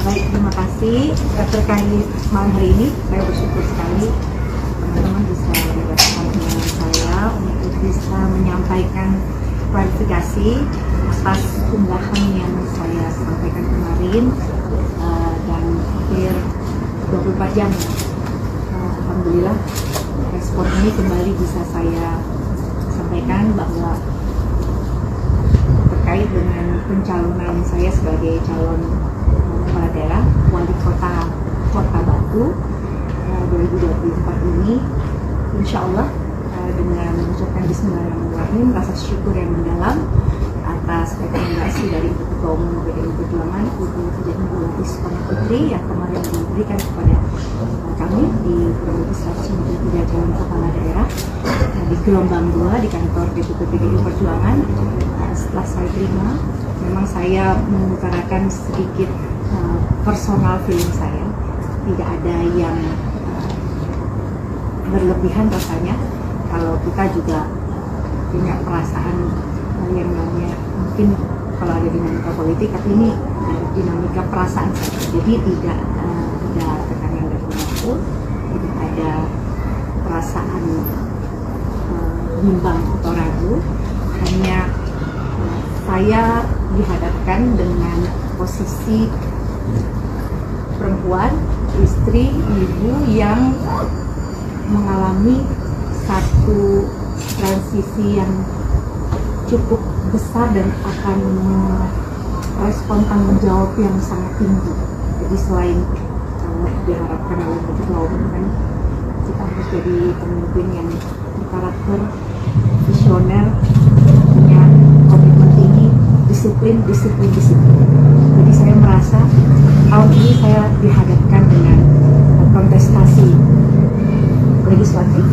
Baik, terima kasih. Terkait malam hari ini, saya bersyukur sekali teman-teman bisa mendapatkan undangan saya untuk bisa menyampaikan klarifikasi atas unggahan yang saya sampaikan kemarin dan hampir 24 jam. Alhamdulillah respon ini kembali bisa saya sampaikan bahwa terkait dengan pencalonan saya sebagai calon kepala daerah wali kota Kota Batu 2024 ini, insya Allah dengan mengucapkan Bismillahirrahmanirrahim, rasa syukur yang mendalam atas rekomendasi dari Ketua Umum PDI Perjuangan Ibu Hajah Megawati Soekarno Putri yang kemarin diberikan kepada kami di kurang lebih 193 calon kepala daerah di gelombang 2 di kantor DPP PDI Perjuangan. Setelah saya terima, memang saya mengutarakan sedikit personal feeling saya, tidak ada yang berlebihan rasanya. Kalau kita juga punya perasaan yang namanya, mungkin kalau ada dinamika politik, tapi ini dinamika perasaan saja. Jadi tidak ada tekanan dari manapun, tidak ada perasaan bimbang atau ragu. Hanya saya dihadapkan dengan posisi perempuan, istri, ibu yang mengalami satu transisi yang cukup besar dan akan merespon tanggung jawab yang sangat tinggi. Jadi selain diharapkan oleh Ketua Umum, kan kita harus jadi pemimpin yang berkarakter, visioner, punya komitmen tinggi, disiplin. Jadi saya merasa tahun ini saya dihadapkan dengan kontestasi legislatif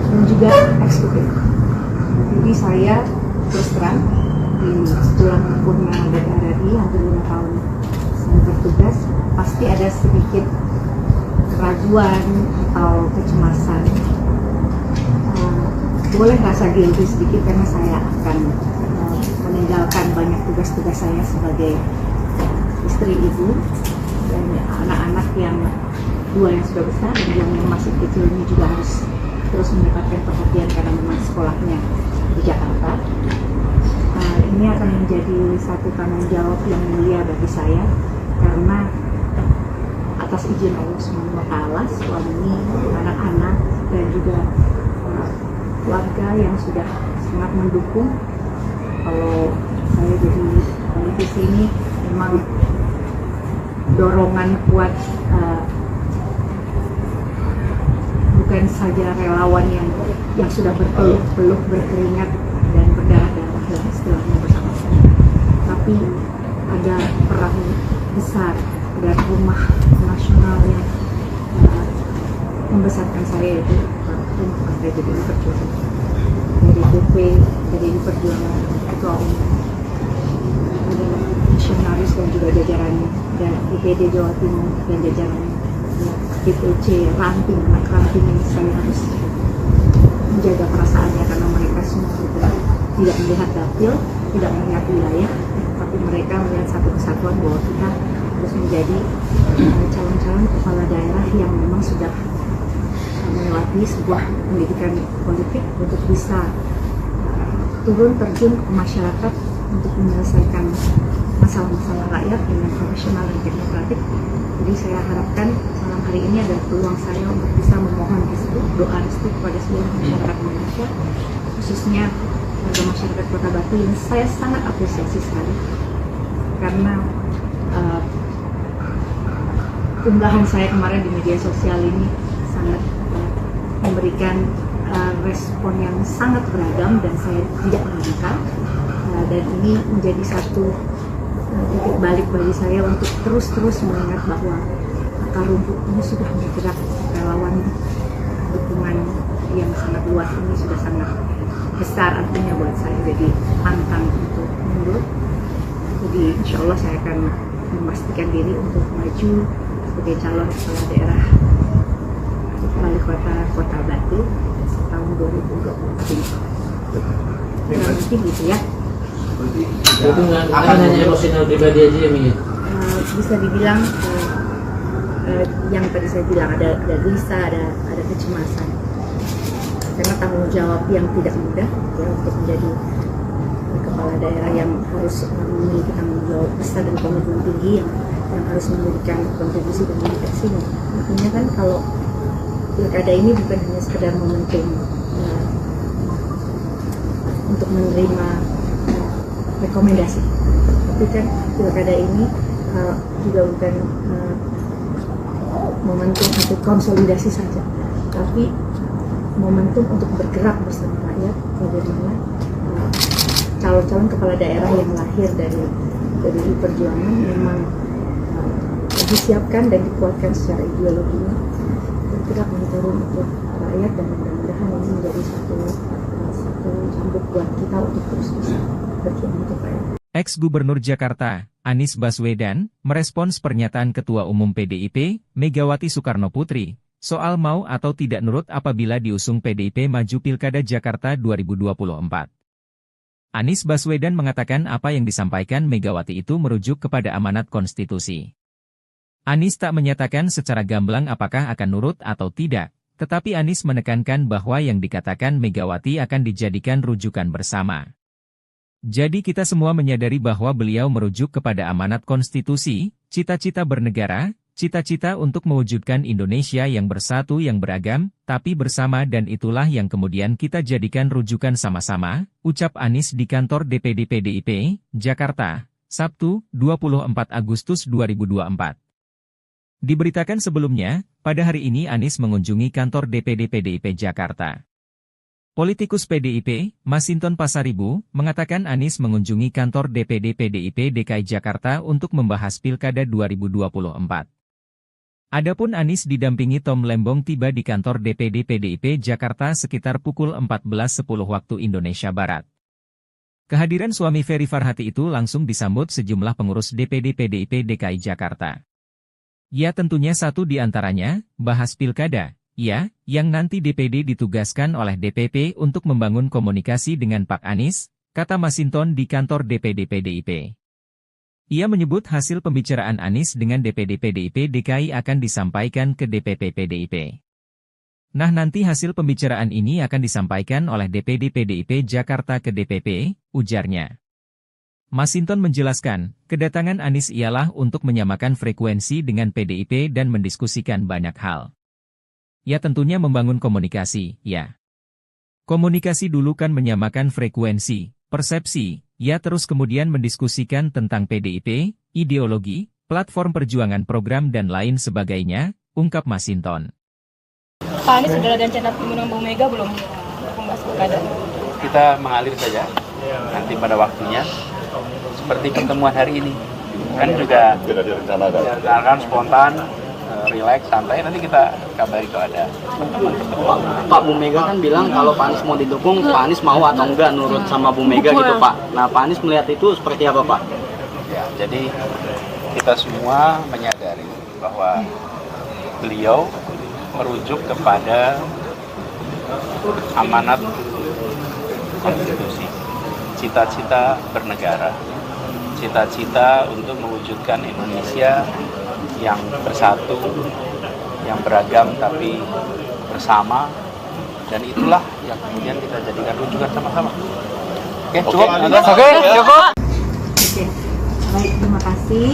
dan juga eksekutif. Jadi saya terus terang setelah sempurna DPR RI hampir 5 tahun saya bertugas, pasti ada sedikit keraguan atau kecemasan. Boleh rasa guilty sedikit karena saya akan meninggalkan banyak tugas-tugas saya sebagai istri, ibu, dan anak-anak yang dua yang sudah besar dan yang masih kecil ini juga harus terus mendapatkan perhatian karena memang sekolahnya di Jakarta. Ini akan menjadi satu tanggung jawab yang mulia bagi saya karena atas izin Allah SWT, suami, anak-anak, dan juga keluarga yang sudah sangat mendukung. Kalau saya jadi politisi ini memang dorongan kuat, bukan saja relawan yang sudah berpeluh berkeringat dan berdarah-darah lah istilahnya bersama-sama, tapi ada perahu besar dan rumah nasional yang membesarkan saya, yaitu Partai PDI Perjuangan. Dari DP PDI Perjuangan, Ketua Umum, ada misionaris dan juga jajarannya, dan IPD Jawa Timur dan jajarannya, DPC ranting, anak ranting ini saya harus menjaga perasaannya karena mereka semua tidak melihat dapil, tidak melihat wilayah, tapi mereka melihat satu kesatuan bahwa kita harus menjadi calon-calon kepala daerah yang memang sudah melewati sebuah pendidikan politik untuk bisa turun terjun ke masyarakat untuk menyelesaikan masalah-masalah rakyat dengan profesional dan teknokratik. Jadi saya harapkan malam hari ini adalah peluang saya untuk bisa memohon restu, doa restu kepada seluruh masyarakat Indonesia, khususnya warga masyarakat Kota Batu yang saya sangat apresiasi sekali karena unggahan saya kemarin di media sosial ini sangat memberikan respon yang sangat beragam dan saya tidak menyangka, dan ini menjadi satu titik balik bagi saya untuk terus mengingat bahwa akar rumput ini sudah bergerak, relawan dukungan yang sangat luas ini sudah sangat besar artinya buat saya, jadi pantang untuk mundur. Jadi insya Allah saya akan memastikan diri untuk maju sebagai calon kepala daerah wali kota Kota Batu tahun 2023. Kurang lebih gitu ya. Itu nggak hanya emosional pribadi aja ya, Mi? bisa dibilang yang tadi saya bilang ada gelisah, ada kecemasan karena tanggung jawab yang tidak mudah ya, untuk menjadi kepala daerah yang harus memiliki tanggung jawab besar dan komitmen tinggi yang harus memberikan kontribusi dan mitigasi. Artinya kan kalau pilkada ini bukan hanya sekedar momentum untuk menerima rekomendasi, tapi kan pilkada ini juga bukan momentum untuk konsolidasi saja, tapi momentum untuk bergerak bersama rakyat bagaimana calon-calon kepala daerah yang lahir dari PDI Perjuangan memang disiapkan dan dikuatkan secara ideologinya bergerak menurun untuk rakyat, dan mudah-mudahan ini menjadi satu cambuk buat kita untuk terus bisa berjuang untuk rakyat. Ex-Gubernur Jakarta, Anies Baswedan, merespons pernyataan Ketua Umum PDIP, Megawati Soekarnoputri, soal mau atau tidak nurut apabila diusung PDIP maju Pilkada Jakarta 2024. Anies Baswedan mengatakan apa yang disampaikan Megawati itu merujuk kepada amanat konstitusi. Anies tak menyatakan secara gamblang apakah akan nurut atau tidak, tetapi Anies menekankan bahwa yang dikatakan Megawati akan dijadikan rujukan bersama. Jadi kita semua menyadari bahwa beliau merujuk kepada amanat konstitusi, cita-cita bernegara, cita-cita untuk mewujudkan Indonesia yang bersatu yang beragam, tapi bersama, dan itulah yang kemudian kita jadikan rujukan sama-sama, ucap Anies di kantor DPD PDIP, Jakarta, Sabtu, 24 Agustus 2024. Diberitakan sebelumnya, pada hari ini Anies mengunjungi kantor DPD PDIP Jakarta. Politikus PDIP, Masinton Pasaribu, mengatakan Anies mengunjungi kantor DPD PDIP DKI Jakarta untuk membahas Pilkada 2024. Adapun Anies didampingi Tom Lembong tiba di kantor DPD PDIP Jakarta sekitar pukul 14.10 waktu Indonesia Barat. Kehadiran suami Ferry Farhati itu langsung disambut sejumlah pengurus DPD PDIP DKI Jakarta. Ya tentunya satu di antaranya, bahas Pilkada. Ya, yang nanti DPD ditugaskan oleh DPP untuk membangun komunikasi dengan Pak Anies, kata Masinton di kantor DPD PDIP. Ia menyebut hasil pembicaraan Anies dengan DPD PDIP DKI akan disampaikan ke DPP PDIP. Nah nanti hasil pembicaraan ini akan disampaikan oleh DPD PDIP Jakarta ke DPP, ujarnya. Masinton menjelaskan, kedatangan Anies ialah untuk menyamakan frekuensi dengan PDIP dan mendiskusikan banyak hal. Ya tentunya membangun komunikasi, ya. Komunikasi dulu kan menyamakan frekuensi, persepsi, ya terus kemudian mendiskusikan tentang PDIP, ideologi, platform perjuangan program dan lain sebagainya, ungkap Masinton. Pak Anies sudah ada rencana mengundang Bu Mega belum untuk membahas pilkada? Kita mengalir saja, nanti pada waktunya, seperti pertemuan hari ini. Kan juga direncanakan spontan, relax, santai, nanti kita kabari kalau ada. Pak, Bu Mega kan bilang kalau Pak Anies mau didukung, Pak Anies mau atau enggak nurut sama Bu Mega gitu Pak. Nah Pak Anies melihat itu seperti apa Pak? Ya, jadi kita semua menyadari bahwa beliau merujuk kepada amanat konstitusi, cita-cita bernegara, cita-cita untuk mewujudkan Indonesia yang bersatu, yang beragam tapi bersama, dan itulah yang kemudian kita jadikan rujukan sama-sama. Oke, cukup? Oke, cukup. Oke, baik, terima kasih.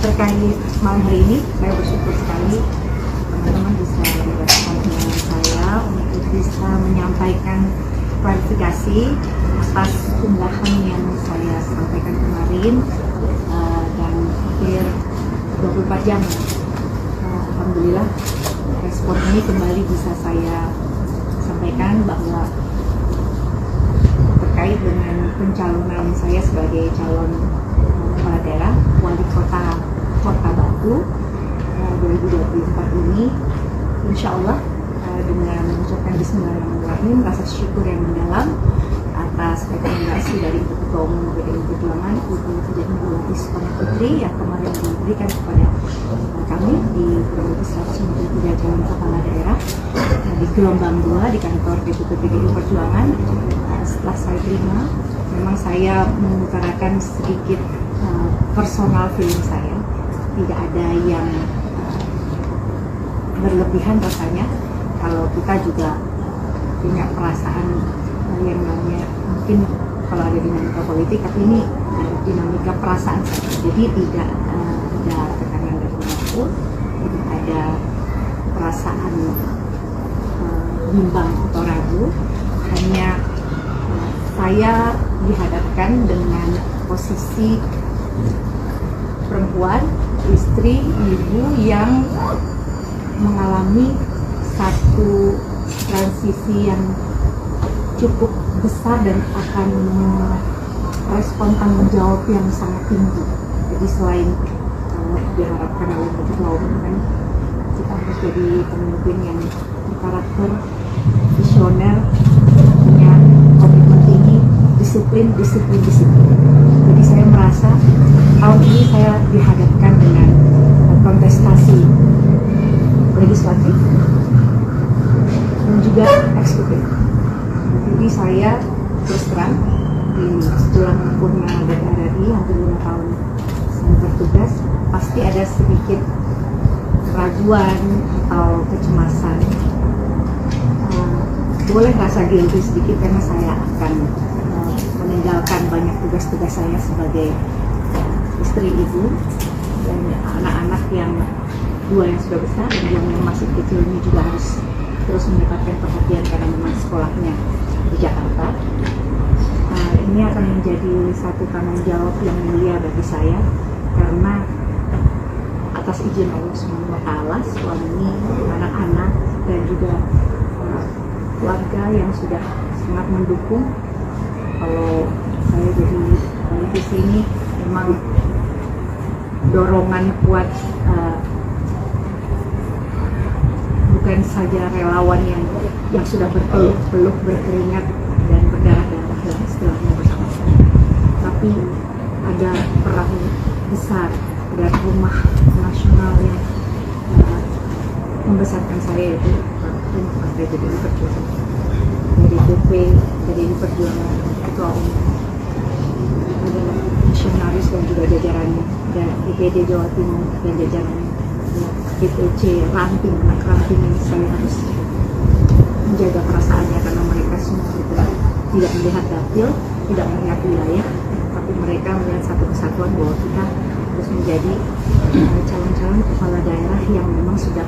Terkait malam hari ini, saya bersyukur sekali teman-teman bisa bersama dengan saya untuk bisa menyampaikan klarifikasi atas unggahan yang saya sampaikan kemarin, dan hampir 24 jam. Alhamdulillah respon ini kembali bisa saya sampaikan bahwa terkait dengan pencalonan saya sebagai calon kepala daerah wali kota Batu 2024 ini, insya Allah dengan mengucapkan bismillahirrahmanirrahim, rasa syukur yang mendalam atas rekomendasi dari Ketua Umum PDI Perjuangan Ibu Megawati Soekarnoputri yang kemarin diberikan kepada kami di kurang lebih 193 calon kepala daerah di gelombang 2 di kantor DPP PDI Perjuangan. Setelah saya terima, memang saya mengutarakan sedikit personal feeling saya tidak ada yang berlebihan rasanya. Kalau kita juga punya perasaan yang namanya, mungkin kalau ada dinamika politik, tapi ini dinamika perasaan saja. Jadi tidak ada tekanan dari manapun, tidak ada perasaan bimbang atau ragu. Hanya saya dihadapkan dengan posisi perempuan, istri, ibu yang mengalami satu transisi yang cukup besar dan akan merespon tanggung jawab yang sangat tinggi. Jadi selain diharapkan oleh ketua umum, kan kita harus jadi pemimpin yang berkarakter, visioner, punya komitmen tinggi, disiplin. Jadi saya merasa tahun ini saya dihadapkan dengan kontestasi legislatif dan juga eksekutif. Jadi saya terus terang setelah menempuhnya dari RRI hampir 5 tahun saya bertugas, pasti ada sedikit keraguan atau kecemasan. Boleh rasa guilty sedikit karena saya akan meninggalkan banyak tugas-tugas saya sebagai istri, ibu, dan anak-anak yang 2 yang sudah besar dan yang masih kecil ini juga harus terus mendapatkan perhatian karena memang sekolahnya di Jakarta. Ini akan menjadi satu tanggung jawab yang mulia bagi saya karena atas izin Allah SWT, suami, anak-anak, dan juga keluarga yang sudah sangat mendukung. Kalau saya jadi politisi ini memang dorongan kuat, bukan saja relawan yang sudah berpeluh berkeringat dan berdarah-darah dan istilahnya bersama saya, tapi ada perahu besar dan rumah nasional yang membesarkan saya, yaitu Partai PDI Perjuangan. Dari PP, PDI Perjuangan, Ketua Umum, ada misionaris dan juga jajarannya, dan DPD Jawa Timur dan jajarannya, DPC, ranting, anak ranting yang saya harus menjaga perasaannya karena mereka semua itu tidak melihat dapil, tidak melihat wilayah, tapi mereka melihat satu kesatuan bahwa kita harus menjadi calon-calon kepala daerah yang memang sudah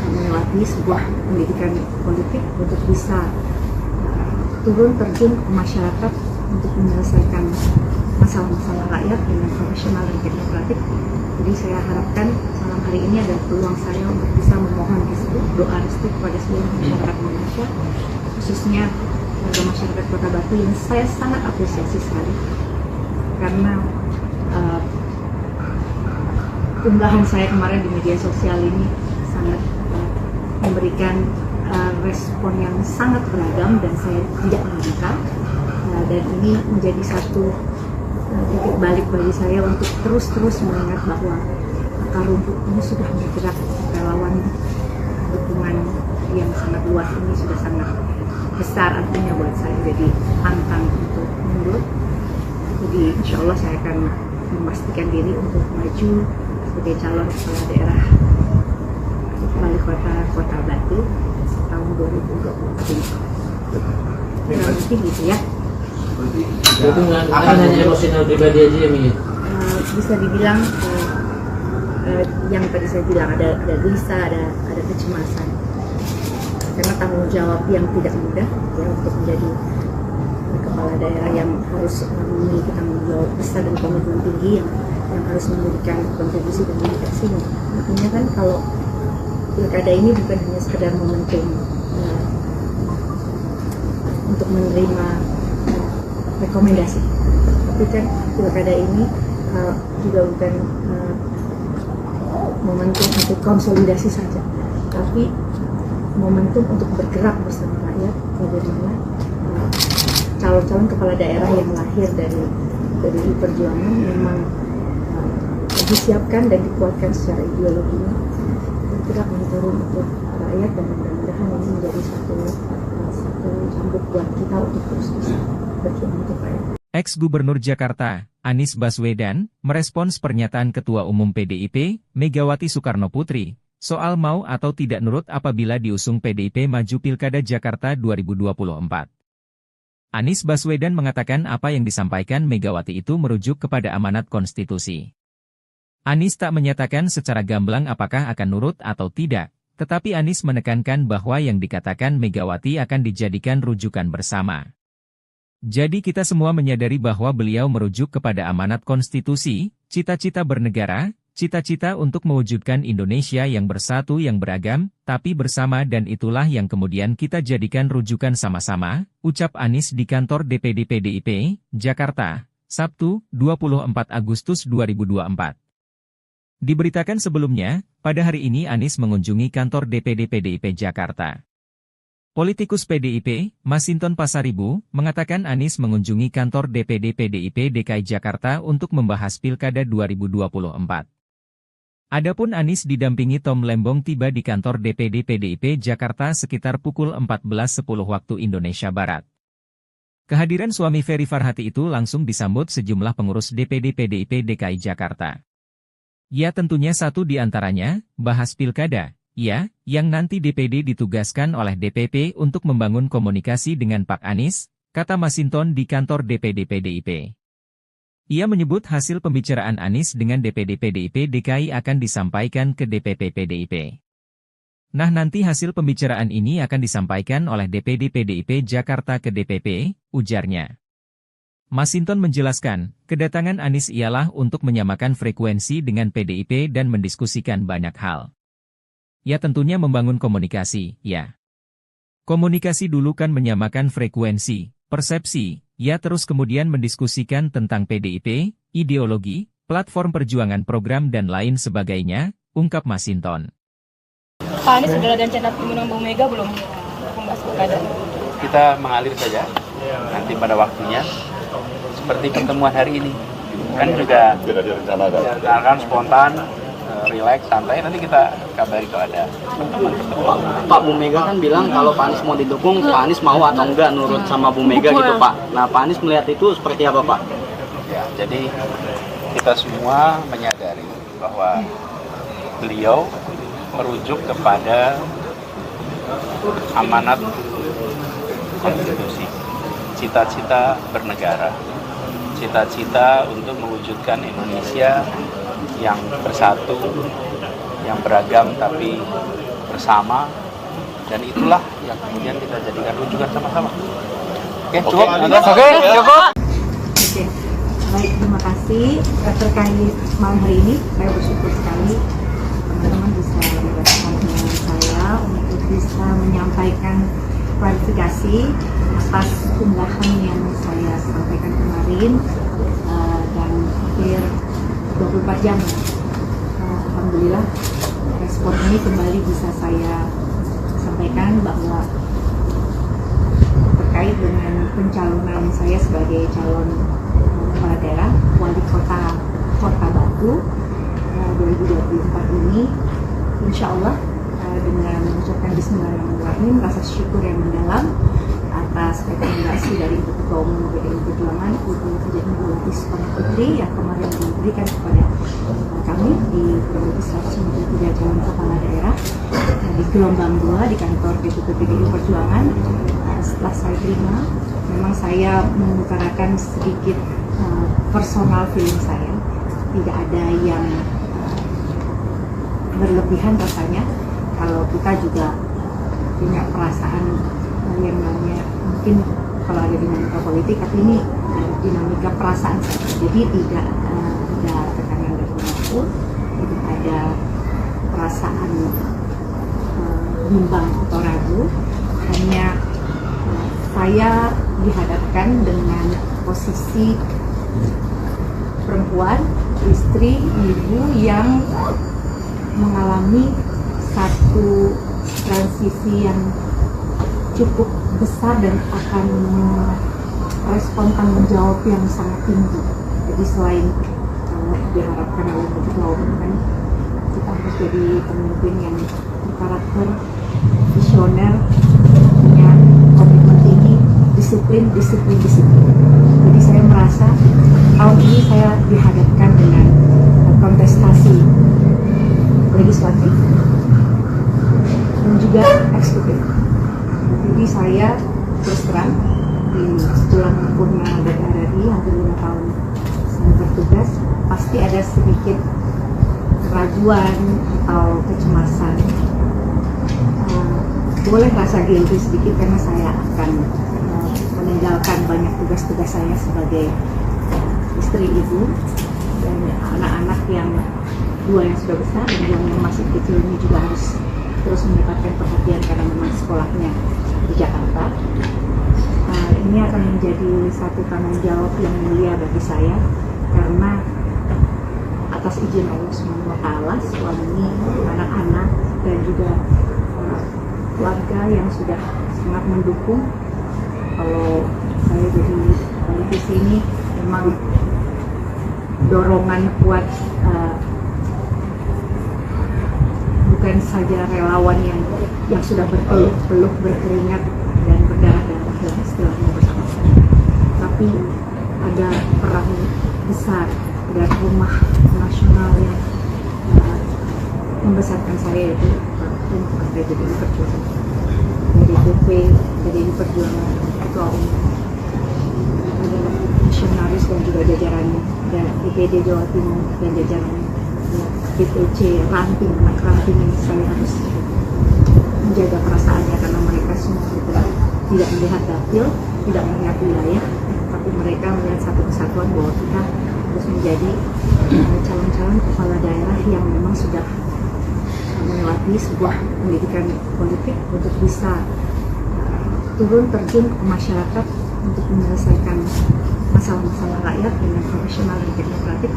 melewati sebuah pendidikan politik untuk bisa turun terjun ke masyarakat untuk menyelesaikan masalah-masalah rakyat dengan profesional dan teknokratik. Jadi saya harapkan malam hari ini ada peluang saya untuk bisa memohon restu, doa restu kepada seluruh masyarakat Indonesia, khususnya warga masyarakat Kota Batu yang saya sangat apresiasi sekali karena unggahan saya kemarin di media sosial ini sangat memberikan respon yang sangat beragam dan saya tidak menyangka, dan ini menjadi satu titik balik bagi saya untuk terus mengingat bahwa akar rumput ini sudah bergerak, relawan dukungan yang sangat luas ini sudah sangat besar artinya buat saya, jadi pantang untuk mundur. Jadi insya Allah saya akan memastikan diri untuk maju sebagai calon kepala daerah wali kota Batu tahun 2024. Kurang lebih gitu ya. Itu nggak hanya emosional pribadi aja ya, Mi? Bisa dibilang yang tadi saya bilang ada gelisah, ada kecemasan karena tanggung jawab yang tidak mudah ya untuk menjadi kepala daerah yang harus memiliki tanggung jawab besar dan komitmen tinggi yang harus memberikan kontribusi dan dedikasi. Artinya kan kalau pilkada ini bukan hanya sekedar momentum untuk menerima rekomendasi, tapi kan pilkada ini juga bukan momentum untuk konsolidasi saja, tapi momentum untuk bergerak bersama rakyat bagaimana calon-calon kepala daerah yang lahir dari perjuangan memang disiapkan dan dikuatkan secara ideologinya tidak menurun untuk rakyat, dan mudah-mudahan ini menjadi satu cambuk buat kita untuk terus bisa berjuang untuk rakyat. Ex-Gubernur Jakarta, Anies Baswedan, merespons pernyataan Ketua Umum PDIP, Megawati Soekarnoputri, soal mau atau tidak nurut apabila diusung PDIP maju Pilkada Jakarta 2024. Anies Baswedan mengatakan apa yang disampaikan Megawati itu merujuk kepada amanat konstitusi. Anies tak menyatakan secara gamblang apakah akan nurut atau tidak, tetapi Anies menekankan bahwa yang dikatakan Megawati akan dijadikan rujukan bersama. Jadi kita semua menyadari bahwa beliau merujuk kepada amanat konstitusi, cita-cita bernegara, cita-cita untuk mewujudkan Indonesia yang bersatu yang beragam, tapi bersama dan itulah yang kemudian kita jadikan rujukan sama-sama, ucap Anies di kantor DPD PDIP, Jakarta, Sabtu, 24 Agustus 2024. Diberitakan sebelumnya, pada hari ini Anies mengunjungi kantor DPD PDIP Jakarta. Politikus PDIP, Masinton Pasaribu, mengatakan Anies mengunjungi kantor DPD PDIP DKI Jakarta untuk membahas Pilkada 2024. Adapun Anies didampingi Tom Lembong tiba di kantor DPD PDIP Jakarta sekitar pukul 14.10 waktu Indonesia Barat. Kehadiran suami Ferry Farhati itu langsung disambut sejumlah pengurus DPD PDIP DKI Jakarta. Ya tentunya satu di antaranya, bahas Pilkada. Ya, yang nanti DPD ditugaskan oleh DPP untuk membangun komunikasi dengan Pak Anies, kata Masinton di kantor DPD PDIP. Ia menyebut hasil pembicaraan Anies dengan DPD PDIP DKI akan disampaikan ke DPP PDIP. Nah nanti hasil pembicaraan ini akan disampaikan oleh DPD PDIP Jakarta ke DPP, ujarnya. Masinton menjelaskan, kedatangan Anies ialah untuk menyamakan frekuensi dengan PDIP dan mendiskusikan banyak hal. Ya tentunya membangun komunikasi, ya. Komunikasi dulu kan menyamakan frekuensi, persepsi, ya terus kemudian mendiskusikan tentang PDIP, ideologi, platform perjuangan program dan lain sebagainya, ungkap Masinton. Pak Anies sudah ada rencana pertemuan Bu Mega belum? Membahas Pilkada. Kita mengalir saja, nanti pada waktunya, seperti pertemuan hari ini. Kan juga akan spontan, relax, santai, nanti kita kabari kalau ada pertemuan. Pak Bu Mega kan bilang kalau Pak Anies mau didukung, Pak Anies mau atau enggak nurut sama Bu Mega gitu Pak. Nah Pak Anies melihat itu seperti apa Pak? Ya, jadi kita semua menyadari bahwa beliau merujuk kepada amanat konstitusi, cita-cita bernegara, cita-cita untuk mewujudkan Indonesia yang bersatu, yang beragam tapi bersama, dan itulah yang kemudian kita jadikan rujukan sama-sama. Oke, cukup? Oke, cukup. Oke, baik, terima kasih. Terkait malam hari ini, saya bersyukur sekali teman-teman bisa bergabung dengan saya untuk bisa menyampaikan klarifikasi atas unggahan yang saya sampaikan kemarin dan hampir 24 jam. Alhamdulillah respon ini kembali bisa saya sampaikan bahwa terkait dengan pencalonan saya sebagai calon kepala daerah wali kota Batu 2024 ini, insya Allah dengan mengucapkan bismillahirrahmanirrahim, rasa syukur yang mendalam atas rekomendasi dari Ketua Umum PDI Perjuangan Ibu Megawati Soekarnoputri yang kemarin diberikan kepada kami di kurang lebih 193 calon kepala daerah di gelombang 2 di kantor DPP PDI Perjuangan. Setelah saya terima, memang saya mengutarakan sedikit personal feeling saya, tidak ada yang berlebihan rasanya. Kalau kita juga punya perasaan yang namanya, mungkin kalau ada dinamika politik, tapi ini dinamika perasaan saja. Jadi tidak ada tekanan dari manapun, tidak ada perasaan bimbang atau ragu. Hanya saya dihadapkan dengan posisi perempuan, istri, ibu yang mengalami satu transisi yang cukup besar dan akan merespon tanggung jawab yang sangat tinggi. Jadi selain diharapkan oleh Ketua Umum, kan kita harus jadi pemimpin yang berkarakter, visioner, punya komitmen tinggi, disiplin. Jadi saya merasa tahun ini saya hampir 5 tahun saya bertugas, pasti ada sedikit keraguan atau kecemasan. Boleh rasa guilty sedikit karena saya akan meninggalkan banyak tugas-tugas saya sebagai istri, ibu, dan anak-anak yang 2 yang sudah besar dan yang masih kecil ini juga harus terus mendapatkan perhatian karena memang sekolahnya di Jakarta. Ini akan menjadi satu tanggung jawab yang mulia bagi saya karena atas izin Allah Subhanahu wa Ta'ala, suami, anak-anak, dan juga keluarga yang sudah sangat mendukung. Kalau saya jadi politisi ini memang dorongan kuat, bukan saja relawan yang sudah berpeluh berkeringat dan berdarah-darah dan istilahnya bersama saya, tapi ada peran besar dari rumah nasional yang membesarkan saya, yaitu Partai PDI Perjuangan, dari DP PDI Perjuangan, Ketua Umum, ada misionaris dan juga jajarannya, dan DPD Jawa Timur dan jajarannya, DPC ranting, anak ranting ini saya harus menjaga perasaannya karena mereka semua tidak melihat dapil, tidak melihat wilayah, tapi mereka melihat satu kesatuan bahwa kita harus menjadi calon-calon kepala daerah yang memang sudah melewati sebuah pendidikan politik untuk bisa turun terjun ke masyarakat untuk menyelesaikan masalah-masalah rakyat dengan profesional dan teknokratik.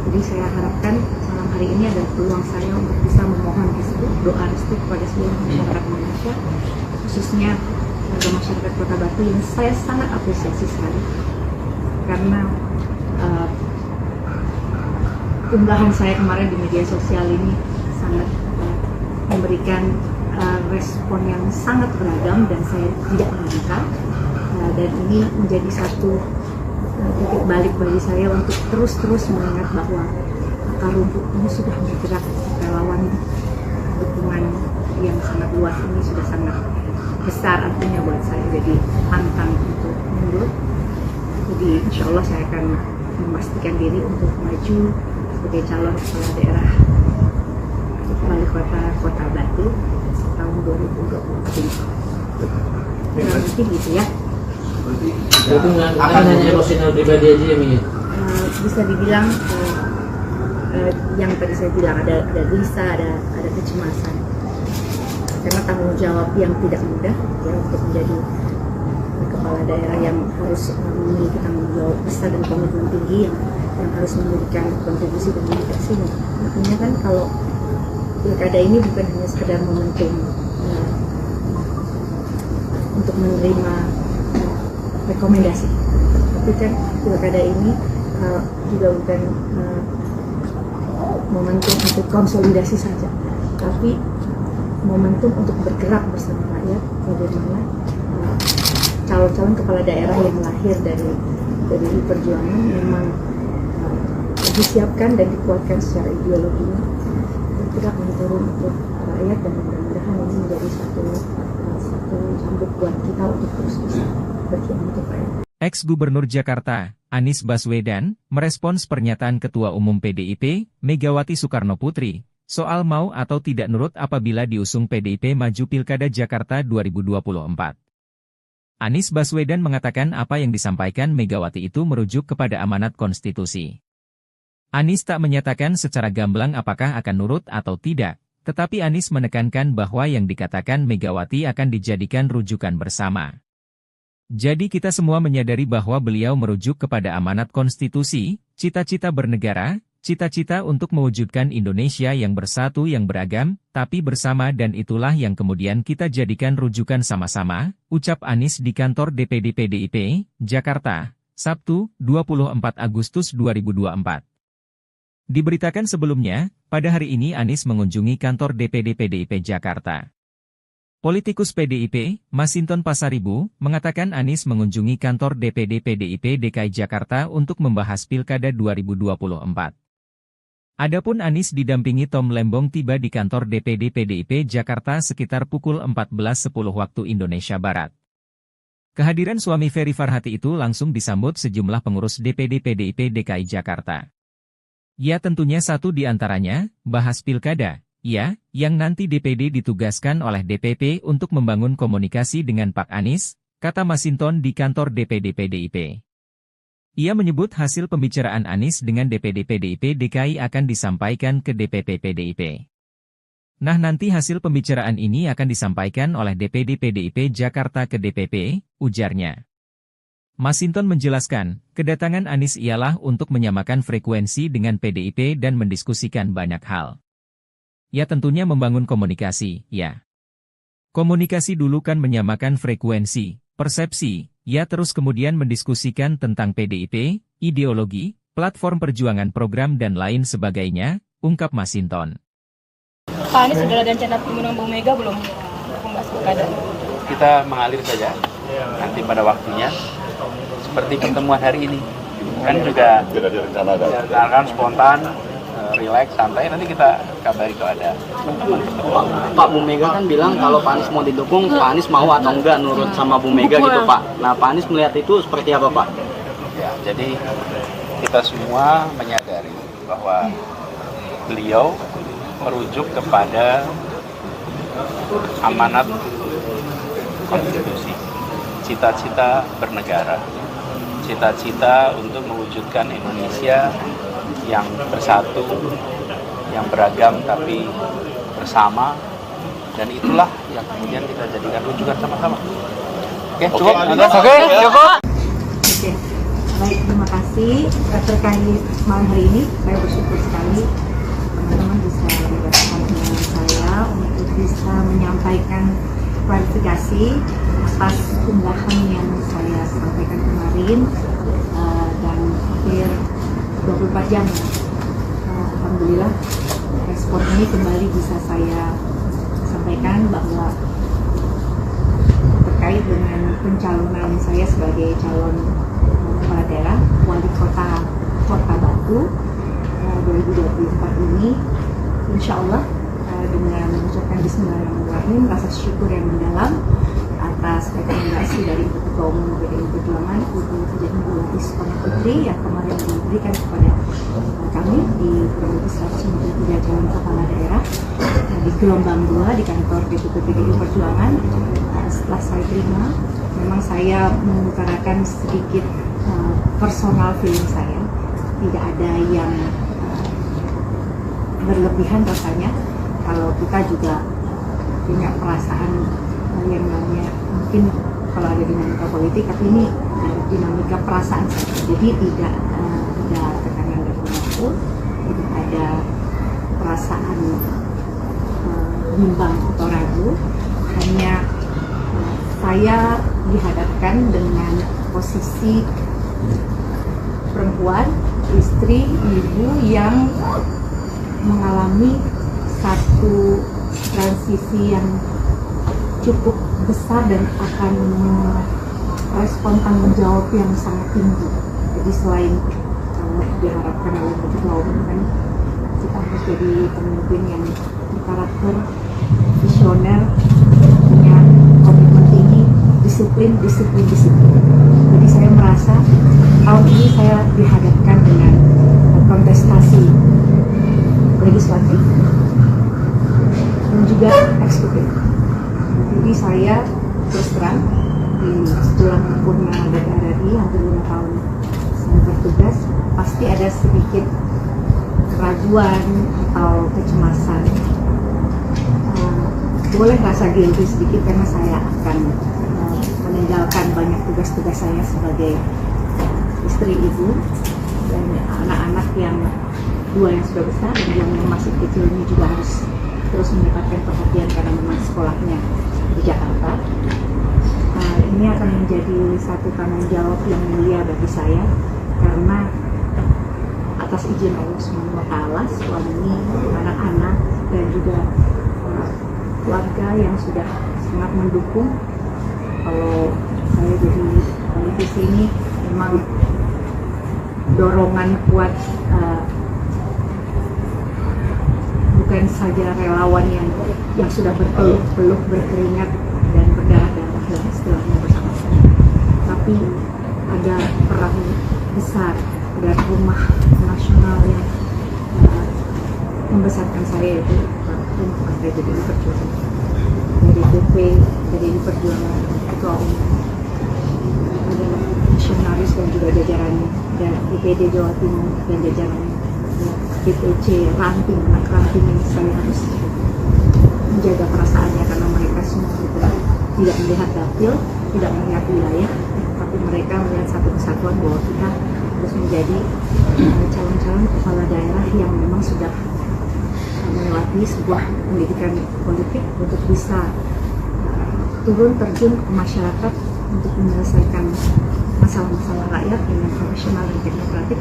Jadi saya harapkan malam hari ini adalah peluang saya untuk bisa memohon restu, doa restu kepada seluruh masyarakat Indonesia, khususnya warga masyarakat Kota Batu yang saya sangat apresiasi sekali karena unggahan saya kemarin di media sosial ini sangat memberikan respon yang sangat beragam dan saya tidak menyangka, dan ini menjadi satu titik balik bagi saya untuk terus mengingat bahwa akar rumput ini sudah bergerak, relawan dukungan yang sangat luas ini sudah sangat besar artinya buat saya, jadi pantang untuk mundur. Jadi insya Allah saya akan memastikan diri untuk maju sebagai calon kepala daerah wali kota Batu tahun 2023. Mungkin gitu ya. Itu nggak hanya emosional pribadi aja ya, Mi? Bisa dibilang yang tadi saya bilang ada gelisah, ada kecemasan karena tanggung jawab yang tidak mudah ya untuk menjadi kepala daerah yang harus memiliki tanggung jawab besar dan komitmen tinggi yang harus memberikan kontribusi dan dedikasinya. Artinya kan kalau pilkada ini bukan hanya sekedar momentum untuk menerima rekomendasi, tapi kan pilkada ini juga bukan momentum untuk konsolidasi saja, tapi momentum untuk bergerak bersama rakyat bagaimana calon-calon kepala daerah yang lahir dari perjuangan memang disiapkan dan dikuatkan secara ideologinya bergerak turun untuk rakyat, dan mudah-mudahan ini menjadi satu cambuk buat kita untuk terus bisa berjuang untuk rakyat. Ex-Gubernur Jakarta, Anies Baswedan, merespons pernyataan Ketua Umum PDIP, Megawati Soekarnoputri, soal mau atau tidak nurut apabila diusung PDIP maju Pilkada Jakarta 2024. Anies Baswedan mengatakan apa yang disampaikan Megawati itu merujuk kepada amanat konstitusi. Anies tak menyatakan secara gamblang apakah akan nurut atau tidak, tetapi Anies menekankan bahwa yang dikatakan Megawati akan dijadikan rujukan bersama. Jadi kita semua menyadari bahwa beliau merujuk kepada amanat konstitusi, cita-cita bernegara, cita-cita untuk mewujudkan Indonesia yang bersatu yang beragam, tapi bersama, dan itulah yang kemudian kita jadikan rujukan sama-sama, ucap Anies di kantor DPD PDIP, Jakarta, Sabtu, 24 Agustus 2024. Diberitakan sebelumnya, pada hari ini Anies mengunjungi kantor DPD PDIP Jakarta. Politikus PDIP, Masinton Pasaribu, mengatakan Anies mengunjungi kantor DPD PDIP DKI Jakarta untuk membahas Pilkada 2024. Adapun Anies didampingi Tom Lembong tiba di kantor DPD PDIP Jakarta sekitar pukul 14.10 waktu Indonesia Barat. Kehadiran suami Ferry Farhati itu langsung disambut sejumlah pengurus DPD PDIP DKI Jakarta. Ya tentunya satu di antaranya, bahas pilkada, ya, yang nanti DPD ditugaskan oleh DPP untuk membangun komunikasi dengan Pak Anies, kata Masinton di kantor DPD PDIP. Ia menyebut hasil pembicaraan Anies dengan DPD PDIP DKI akan disampaikan ke DPP PDIP. Nah nanti hasil pembicaraan ini akan disampaikan oleh DPD PDIP Jakarta ke DPP, ujarnya. Masinton menjelaskan, kedatangan Anies ialah untuk menyamakan frekuensi dengan PDIP dan mendiskusikan banyak hal. Ya tentunya membangun komunikasi, ya. Komunikasi dulu kan menyamakan frekuensi, persepsi, ya terus kemudian mendiskusikan tentang PDIP, ideologi, platform perjuangan program dan lain sebagainya, ungkap Masinton. Pak Anies sudah ada rencana mengundang Bu Mega belum untuk membahas pilkada? Kita mengalir saja, nanti pada waktunya, seperti pertemuan hari ini. Kan juga direncanakan spontan, relax, santai, nanti kita kabari kalau ada pertemuan. Pak Bu Mega kan bilang kalau Pak Anies mau didukung, Pak Anies mau atau enggak nurut sama Bu Mega gitu Pak. Nah Pak Anies melihat itu seperti apa Pak? Ya, jadi kita semua menyadari bahwa beliau merujuk kepada amanat konstitusi, cita-cita bernegara, cita-cita untuk mewujudkan Indonesia yang bersatu, yang beragam tapi bersama, dan itulah yang kemudian kita jadikan rujukan sama-sama. Oke, cukup. Oke, cukup. Oke, baik, terima kasih. Terkait malam hari ini, saya bersyukur sekali teman-teman bisa bergabung dengan saya untuk bisa menyampaikan klarifikasi atas unggahan yang saya sampaikan kemarin dan hampir 24 jam. Alhamdulillah respon ini kembali bisa saya sampaikan bahwa terkait dengan pencalonan saya sebagai calon kepala daerah wali kota Kota Batu 2024 ini, insya Allah dengan mengucapkan Bismillahirrahmanirrahim, rasa syukur yang mendalam atas rekomendasi dari Ketua Umum PDI Perjuangan Ibu Hajah Megawati Soekarno Putri yang kemarin diberikan kepada kami di kurang lebih 193 calon kepala daerah di gelombang 2 di kantor DPP PDI Perjuangan. Setelah saya terima, memang saya mengutarakan sedikit personal feeling saya, tidak ada yang berlebihan rasanya. Kalau kita juga punya perasaan yang namanya, mungkin kalau ada dinamika politik, tapi ini dinamika perasaan saja. Jadi tidak ada tekanan dari manapun, tidak ada perasaan bimbang atau ragu. Hanya saya dihadapkan dengan posisi perempuan, istri, ibu yang mengalami satu transisi yang cukup besar dan akan merespon tanggung jawab yang sangat tinggi. Jadi selain diharapkan oleh Ketua Umum kan kita harus jadi pemimpin yang berkarakter, visioner, punya komitmen tinggi, disiplin. Jadi saya merasa tahun ini saya dihadapkan dengan kontestasi legislatif dan juga eksekutif. Jadi saya terus terang setelah sempurna DPR RI hampir 5 tahun saya bertugas, pasti ada sedikit keraguan atau kecemasan. Boleh rasa guilty sedikit karena saya akan meninggalkan banyak tugas-tugas saya sebagai istri, ibu, dan anak-anak yang 2 yang sudah besar dan yang masih kecil ini juga harus terus mendapatkan perhatian karena memang sekolahnya di Jakarta. Ini akan menjadi satu tanggung jawab yang mulia bagi saya karena atas izin Allah SWT, suami, anak-anak, dan juga keluarga yang sudah sangat mendukung. Kalau saya jadi politisi ini memang dorongan kuat, bukan saja relawan yang sudah berpeluh berkeringat dan berdarah-darah dan istilahnya bersama-sama, tapi ada peran besar dari rumah nasional yang membesarkan saya, itu Partai PDI Perjuangan. Dari DP PDI Perjuangan, Ketua Umum, adalah misionaris dan juga jajarannya, dan DPD Jawa Timur dan jajarannya, DPC ranting, anak ranting yang saya harus menjaga perasaannya, karena mereka semua tidak melihat dapil, tidak melihat wilayah, tapi mereka melihat satu kesatuan bahwa kita harus menjadi calon-calon kepala daerah yang memang sudah melewati sebuah pendidikan politik untuk bisa turun terjun ke masyarakat untuk menyelesaikan masalah-masalah rakyat dengan profesional dan teknokratik.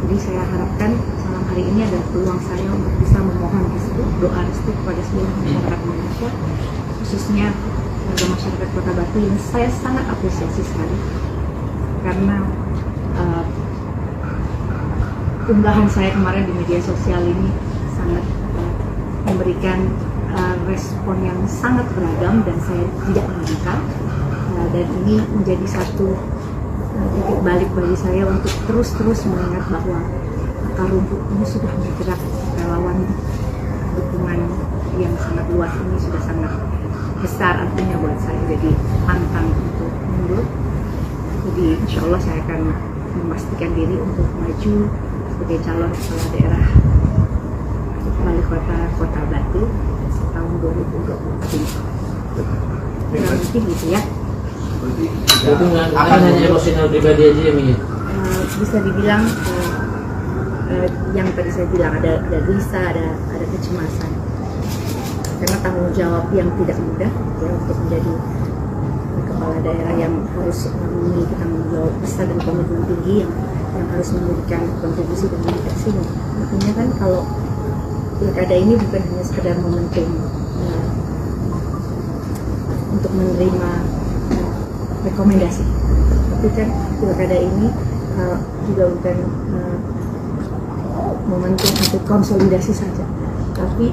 Jadi saya harapkan malam hari ini adalah peluang saya untuk bisa memohon restu, doa restu kepada seluruh masyarakat Indonesia, khususnya warga masyarakat Kota Batu yang saya sangat apresiasi sekali, karena unggahan saya kemarin di media sosial ini sangat memberikan respon yang sangat beragam dan saya tidak menyangka, dan ini menjadi satu titik balik bagi saya untuk terus mengingat bahwa akar rumput ini sudah bergerak, relawan dukungan yang sangat luas ini sudah sangat besar artinya buat saya, jadi pantang untuk mundur. Jadi insya Allah saya akan memastikan diri untuk maju sebagai calon kepala daerah wali kota Kota Batu tahun 2024 ini. Kurang lebih gitu ya. Itu hanya emosional pribadi aja ya, Mi? Bisa dibilang yang tadi saya bilang ada gelisah, ada kecemasan, karena tanggung jawab yang tidak mudah ya, untuk menjadi kepala daerah yang harus memiliki tanggung jawab besar dan komitmen tinggi yang harus memberikan kontribusi dan dedikasi. Artinya kan kalau pilkada ini bukan hanya sekedar momentum untuk menerima rekomendasi, tapi kan pilkada ini juga bukan momentum untuk konsolidasi saja, tapi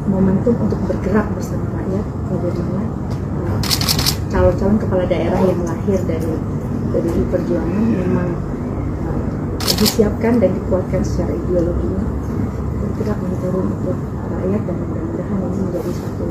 momentum untuk bergerak bersama rakyat, bagaimana calon-calon kepala daerah yang lahir dari PDI Perjuangan memang disiapkan dan dikuatkan secara ideologinya, bergerak menurun untuk rakyat, dan mudah-mudahan ini menjadi satu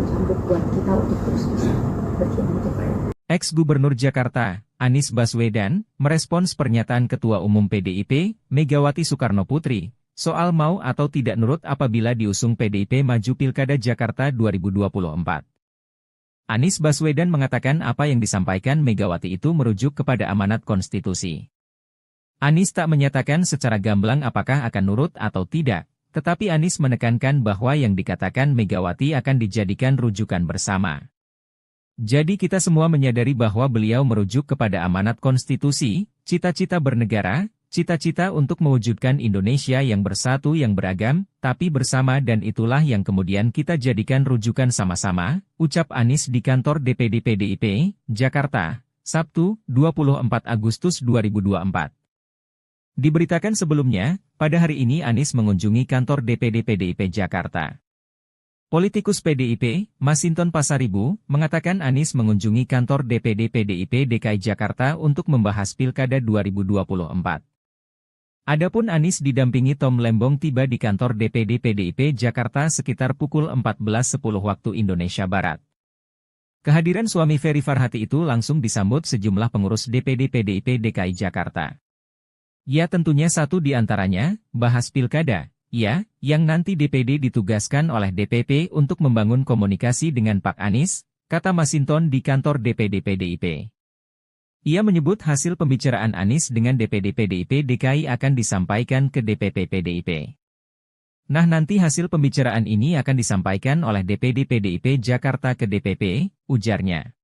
cambuk buat kita untuk terus bisa berjuang untuk rakyat. Ex-Gubernur Jakarta, Anies Baswedan, merespons pernyataan Ketua Umum PDIP, Megawati Soekarnoputri, soal mau atau tidak nurut apabila diusung PDIP maju Pilkada Jakarta 2024. Anies Baswedan mengatakan apa yang disampaikan Megawati itu merujuk kepada amanat konstitusi. Anies tak menyatakan secara gamblang apakah akan nurut atau tidak, tetapi Anies menekankan bahwa yang dikatakan Megawati akan dijadikan rujukan bersama. Jadi kita semua menyadari bahwa beliau merujuk kepada amanat konstitusi, cita-cita bernegara, cita-cita untuk mewujudkan Indonesia yang bersatu yang beragam, tapi bersama, dan itulah yang kemudian kita jadikan rujukan sama-sama, ucap Anies di kantor DPD PDIP, Jakarta, Sabtu, 24 Agustus 2024. Diberitakan sebelumnya, pada hari ini Anies mengunjungi kantor DPD PDIP Jakarta. Politikus PDIP, Masinton Pasaribu, mengatakan Anies mengunjungi kantor DPD PDIP DKI Jakarta untuk membahas Pilkada 2024. Adapun Anies didampingi Tom Lembong tiba di kantor DPD PDIP Jakarta sekitar pukul 14.10 waktu Indonesia Barat. Kehadiran suami Ferry Farhati itu langsung disambut sejumlah pengurus DPD PDIP DKI Jakarta. Ya tentunya satu di antaranya, bahas Pilkada. Ya, yang nanti DPD ditugaskan oleh DPP untuk membangun komunikasi dengan Pak Anies, kata Masinton di kantor DPD PDIP. Ia menyebut hasil pembicaraan Anies dengan DPD PDIP DKI akan disampaikan ke DPP PDIP. Nah nanti hasil pembicaraan ini akan disampaikan oleh DPD PDIP Jakarta ke DPP, ujarnya.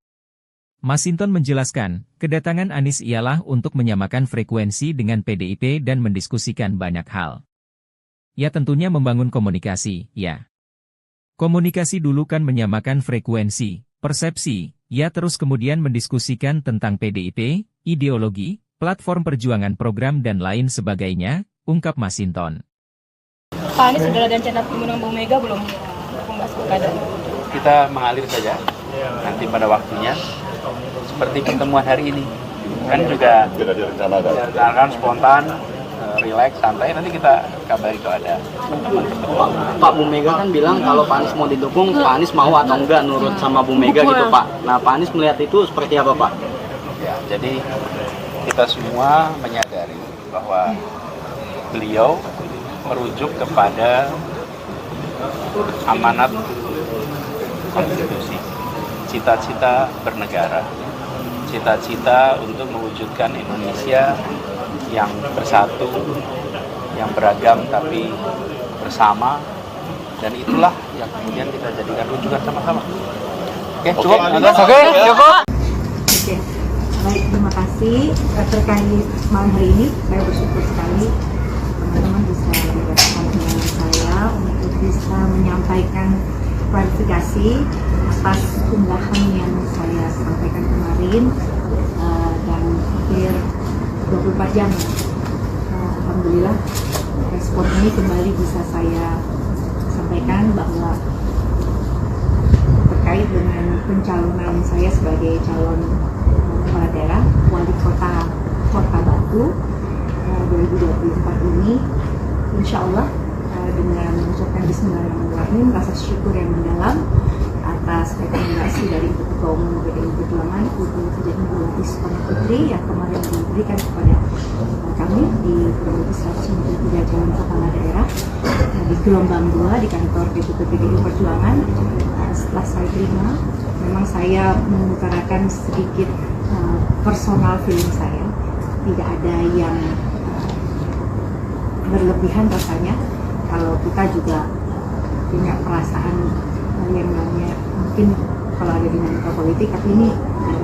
Masinton menjelaskan, kedatangan Anies ialah untuk menyamakan frekuensi dengan PDIP dan mendiskusikan banyak hal. Ya tentunya membangun komunikasi, ya. Komunikasi dulu kan menyamakan frekuensi, persepsi, ya terus kemudian mendiskusikan tentang PDIP, ideologi, platform perjuangan program dan lain sebagainya, ungkap Masinton. Pak Anies sudah ada rencana mengundang Bu Mega belum? Membahas pilkada. Kita mengalir saja, nanti pada waktunya. seperti pertemuan hari ini. Kan juga direncanakan spontan, relax, santai, nanti kita kabari kalau ada pertemuan. Pak Bu Mega kan bilang kalau Pak Anies mau didukung, Pak Anies mau atau enggak nurut sama Bu Mega gitu Pak. Nah Pak Anies melihat itu seperti apa Pak? Ya, jadi kita semua menyadari bahwa beliau merujuk kepada amanat konstitusi, cita-cita bernegara, cita-cita untuk mewujudkan Indonesia yang bersatu, yang beragam tapi bersama, dan itulah yang kemudian kita jadikan rujukan sama-sama. Oke, cukup? Oke, cukup. Oke, baik, terima kasih. Terkait malam hari ini, saya bersyukur sekali teman-teman bisa bersama dengan saya untuk bisa menyampaikan klarifikasi atas unggahan yang saya sampaikan kemarin, dan hampir 24 jam. Alhamdulillah respon ini kembali bisa saya sampaikan bahwa terkait dengan pencalonan saya sebagai calon kepala daerah wali kota Batu 2024 ini, insya Allah dengan mengucapkan bismillahirrahmanirrahim, rasa syukur yang mendalam atas rekomendasi dari Ketua Umum PDI Perjuangan Ibu Megawati Soekarno Putri yang kemarin diberikan kepada kami di kurang lebih 193 calon kepala daerah di gelombang 2 di kantor DPP PDI Perjuangan. Setelah saya terima, memang saya mengutarakan sedikit personal feeling saya, tidak ada yang berlebihan rasanya. Kalau kita juga punya perasaan yang namanya, mungkin kalau ada dinamika politik, tapi ini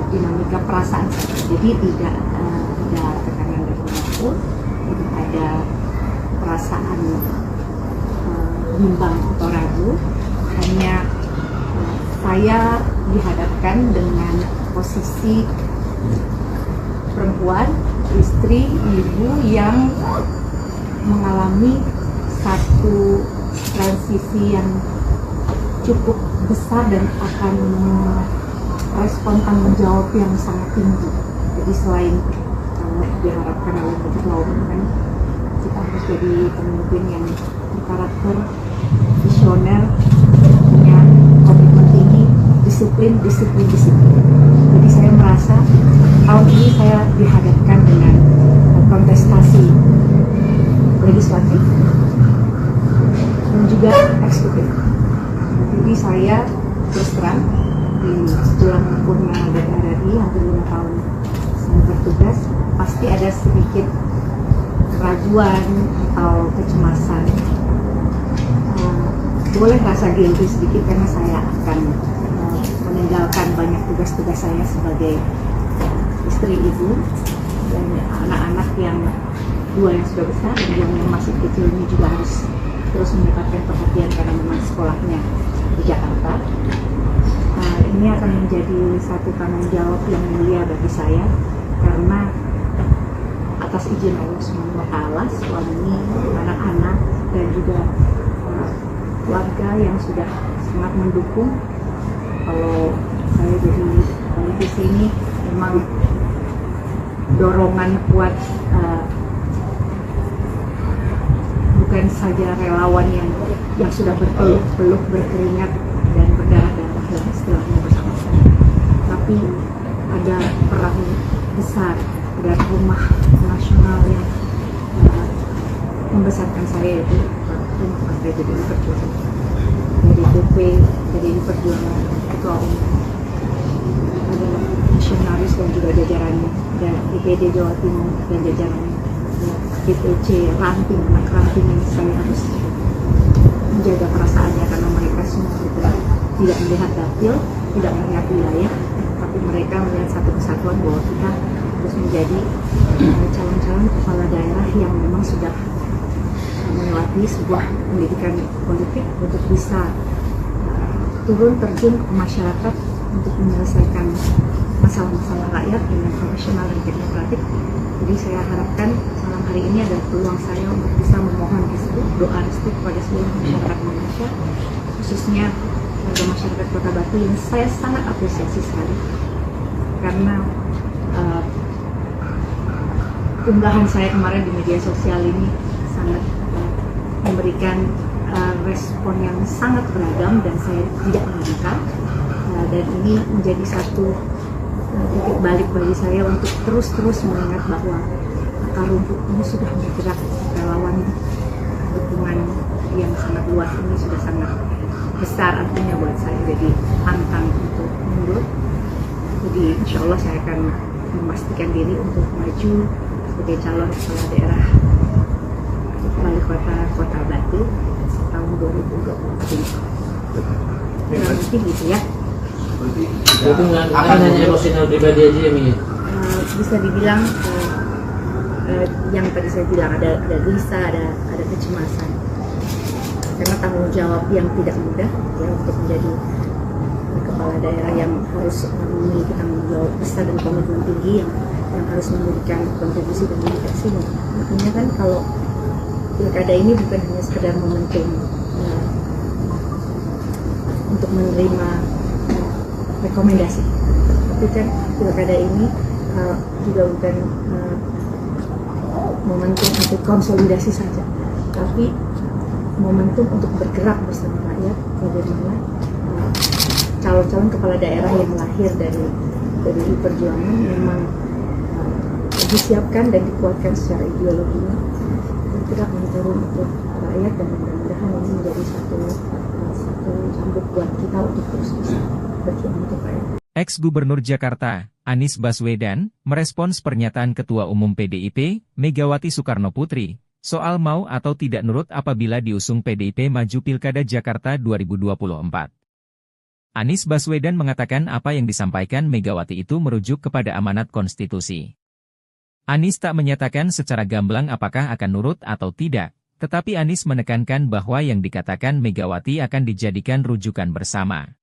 dinamika perasaan saja. Jadi tidak ada tekanan dari manapun, tidak ada perasaan bimbang atau ragu. Hanya saya dihadapkan dengan posisi perempuan, istri, ibu yang mengalami satu transisi yang cukup besar dan akan merespon tanggung jawab yang sangat tinggi. Jadi selain diharapkan oleh Ketua Umum, kan kita harus jadi pemimpin yang berkarakter, visioner, punya komitmen tinggi, disiplin. Jadi saya merasa tahun ini saya dihadapkan dengan kontestasi legislatif dan juga eksekutif. Jadi saya terus terang setelah menempuh DPR RI hampir 5 tahun saya bertugas, pasti ada sedikit keraguan atau kecemasan. Boleh rasa guilty sedikit karena saya akan meninggalkan banyak tugas-tugas saya sebagai istri, ibu, dan anak-anak yang 2 yang sudah besar dan yang masih kecil ini juga harus terus mendapatkan perhatian karena memang sekolahnya di Jakarta. Ini akan menjadi satu tanggung jawab yang mulia bagi saya, karena atas izin Allah SWT, suami, anak-anak, dan juga keluarga yang sudah sangat mendukung. Kalau saya jadi politisi ini memang dorongan kuat, bukan saja relawan yang sudah berpeluh berkeringat dan berdarah-darah dan istilahnya bersama saya, tapi ada perahu besar, ada rumah nasional yang membesarkan saya, yaitu Partai PDI Perjuangan, dari DPP PDI Perjuangan, Ketua Umum, ada misionaris dan juga jajarannya, dan DPD Jawa Timur dan jajarannya, DPC ranting, anak ranting yang saya harus menjaga perasaannya karena mereka semua tidak melihat dapil, tidak melihat wilayah, tapi mereka melihat satu kesatuan bahwa kita harus menjadi calon-calon kepala daerah yang memang sudah melewati sebuah pendidikan politik untuk bisa turun terjun ke masyarakat untuk menyelesaikan masalah-masalah rakyat dengan profesional dan teknokratik. Jadi saya harapkan malam hari ini adalah peluang saya untuk bisa memohon restu, doa restu kepada seluruh masyarakat Indonesia, khususnya warga masyarakat Kota Batu yang saya sangat apresiasi sekali. karena unggahan saya kemarin di media sosial ini sangat memberikan respon yang sangat beragam dan saya tidak menyangka, dan ini menjadi satu titik balik bagi saya untuk terus mengingat bahwa akar rumput ini sudah bergerak, relawan dukungan yang sangat luas ini sudah sangat besar artinya buat saya, jadi pantang untuk mundur. Jadi insya Allah saya akan memastikan diri untuk maju sebagai calon kepala daerah wali kota Batu tahun 2024 ini. Mungkin gitu ya. Itu nggak hanya emosional pribadi aja ya, Mi? Bisa dibilang yang tadi saya bilang ada gelisah, ada kecemasan karena tanggung jawab yang tidak mudah ya untuk menjadi kepala daerah yang harus memiliki tanggung jawab besar dan komitmen tinggi yang harus memberikan kontribusi dan dedikasi. Artinya kan kalau pilkada ini bukan hanya sekedar momentum untuk menerima rekomendasi, tapi kan pilkada ini juga bukan momentum untuk konsolidasi saja, tapi momentum untuk bergerak bersama rakyat bagaimana calon-calon kepala daerah yang lahir dari perjuangan memang disiapkan dan dikuatkan secara ideologinya bergerak menurun untuk rakyat, dan mudah-mudahan ini menjadi satu cambuk buat kita untuk terus bisa berjuang untuk rakyat. Ex-Gubernur Jakarta, Anies Baswedan, merespons pernyataan Ketua Umum PDIP, Megawati Soekarnoputri, soal mau atau tidak nurut apabila diusung PDIP maju Pilkada Jakarta 2024. Anies Baswedan mengatakan apa yang disampaikan Megawati itu merujuk kepada amanat konstitusi. Anies tak menyatakan secara gamblang apakah akan nurut atau tidak, tetapi Anies menekankan bahwa yang dikatakan Megawati akan dijadikan rujukan bersama.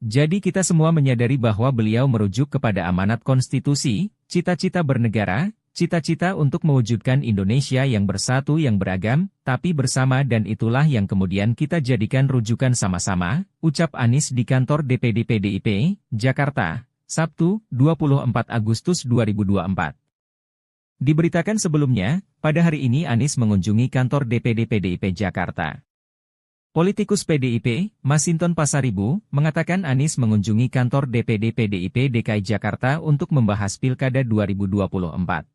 Jadi kita semua menyadari bahwa beliau merujuk kepada amanat konstitusi, cita-cita bernegara, cita-cita untuk mewujudkan Indonesia yang bersatu yang beragam, tapi bersama, dan itulah yang kemudian kita jadikan rujukan sama-sama, ucap Anies di kantor DPD PDIP, Jakarta, Sabtu, 24 Agustus 2024. Diberitakan sebelumnya, pada hari ini Anies mengunjungi kantor DPD PDIP Jakarta. Politikus PDIP, Masinton Pasaribu, mengatakan Anies mengunjungi kantor DPD PDIP DKI Jakarta untuk membahas Pilkada 2024.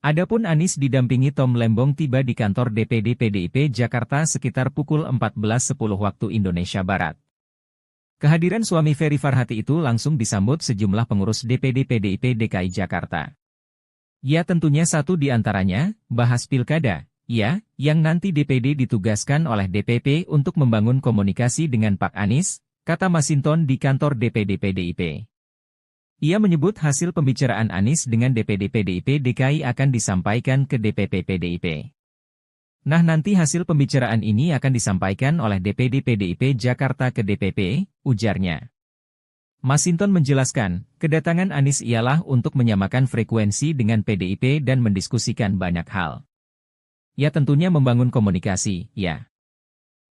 Adapun Anies didampingi Tom Lembong tiba di kantor DPD PDIP Jakarta sekitar pukul 14.10 waktu Indonesia Barat. Kehadiran suami Ferry Farhati itu langsung disambut sejumlah pengurus DPD PDIP DKI Jakarta. Ya tentunya satu di antaranya, bahas Pilkada. Ya, yang nanti DPD ditugaskan oleh DPP untuk membangun komunikasi dengan Pak Anies, kata Masinton di kantor DPD PDIP. Ia menyebut hasil pembicaraan Anies dengan DPD PDIP DKI akan disampaikan ke DPP PDIP. Nah nanti hasil pembicaraan ini akan disampaikan oleh DPD PDIP Jakarta ke DPP, ujarnya. Masinton menjelaskan, kedatangan Anies ialah untuk menyamakan frekuensi dengan PDIP dan mendiskusikan banyak hal. Ya tentunya membangun komunikasi, ya.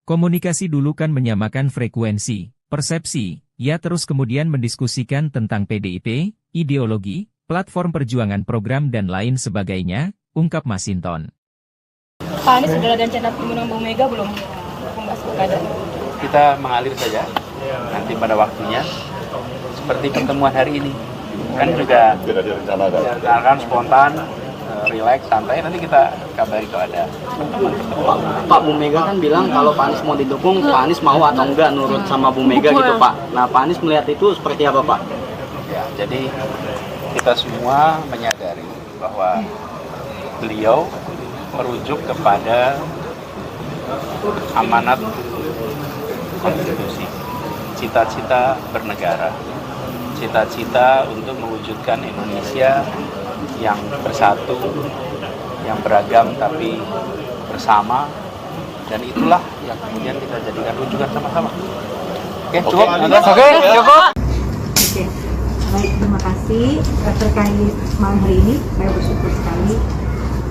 Komunikasi dulu kan menyamakan frekuensi, persepsi, ya terus kemudian mendiskusikan tentang PDIP, ideologi, platform perjuangan program dan lain sebagainya, ungkap Masinton. Pak Anies sudah ada rencana pertemuan Bu Mega belum? Membahas pilkada. Kita mengalir saja, nanti pada waktunya, seperti pertemuan hari ini. Kan juga akan spontan, relax, santai, nanti kita kabari kalau ada. Pak Bu Mega kan bilang kalau Pak Anies mau didukung, Pak Anies mau atau enggak nurut sama Bu Mega gitu Pak. Nah Pak Anies melihat itu seperti apa Pak? Ya, jadi kita semua menyadari bahwa beliau merujuk kepada amanat konstitusi, cita-cita bernegara, cita-cita untuk mewujudkan Indonesia yang bersatu, yang beragam tapi bersama, dan itulah yang kemudian kita jadikan rujukan sama-sama. Oke, cukup? Oke, cukup. Oke, baik, terima kasih. Terkait malam hari ini, saya bersyukur sekali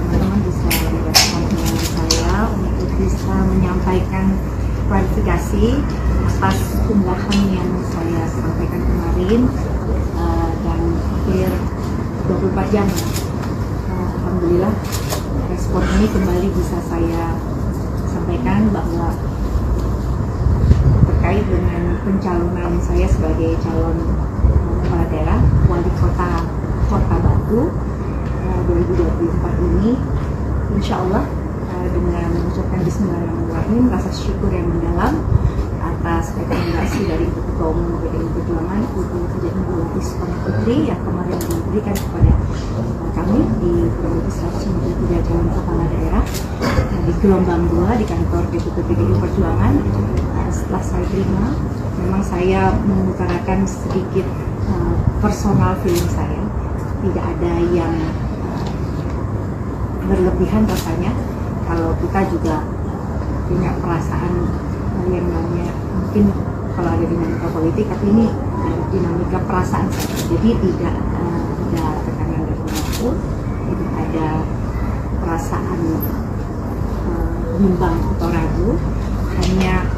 teman-teman bisa merespon dengan saya untuk bisa menyampaikan klarifikasi atas unggahan yang saya sampaikan kemarin hampir 24 jam. Alhamdulillah respon ini kembali bisa saya sampaikan bahwa terkait dengan pencalonan saya sebagai calon kepala daerah wali kota Kota Batu 2024 ini, insya Allah dengan mengucapkan bismillahirrahmanirrahim, rasa syukur yang mendalam atas rekomendasi dari Ketua Umum PDI Perjuangan Ibu Hajah Megawati Soekarno Putri yang kemarin diberikan kepada kami di kurang lebih 153 calon kepala daerah di gelombang 2 di kantor DPP PDI Perjuangan. Setelah saya terima, memang saya mengutarakan sedikit personal feeling saya, tidak ada yang berlebihan rasanya. Kalau kita juga punya perasaan yang namanya, mungkin kalau ada dinamika politik, tapi ini dinamika perasaan saja. Jadi tidak ada tekanan dari manapun, tidak ada perasaan bimbang atau ragu. Hanya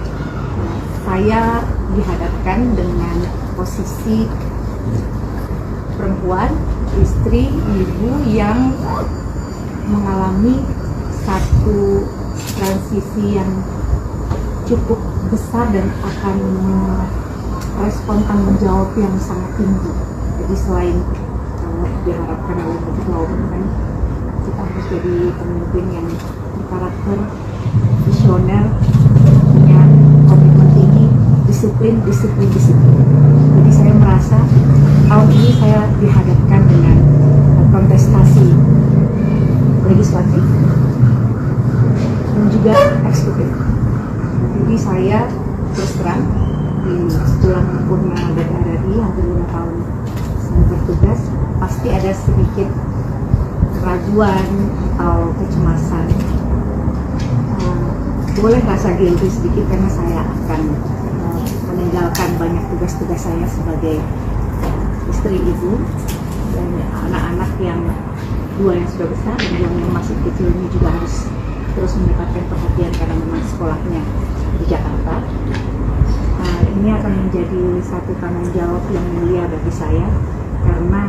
saya dihadapkan dengan posisi perempuan, istri, ibu yang mengalami satu transisi yang cukup besar dan akan merespon tanggung jawab yang sangat tinggi. Jadi selain diharapkan oleh Ketua Umum, kan kita harus jadi pemimpin yang berkarakter, visioner, punya komitmen tinggi, disiplin. Jadi saya merasa tahun ini saya dihadapkan dengan kontestasi legislatif dan juga eksekutif. Jadi saya terus terang setelah sempurna DPR RI hampir 5 tahun saya bertugas, pasti ada sedikit keraguan atau kecemasan. Boleh rasa guilty sedikit karena saya akan meninggalkan banyak tugas-tugas saya sebagai istri, ibu, dan anak-anak yang 2 yang sudah besar dan yang masih kecil ini juga harus terus mendapatkan perhatian karena memang sekolahnya di Jakarta. Ini akan menjadi satu tanggung jawab yang mulia bagi saya karena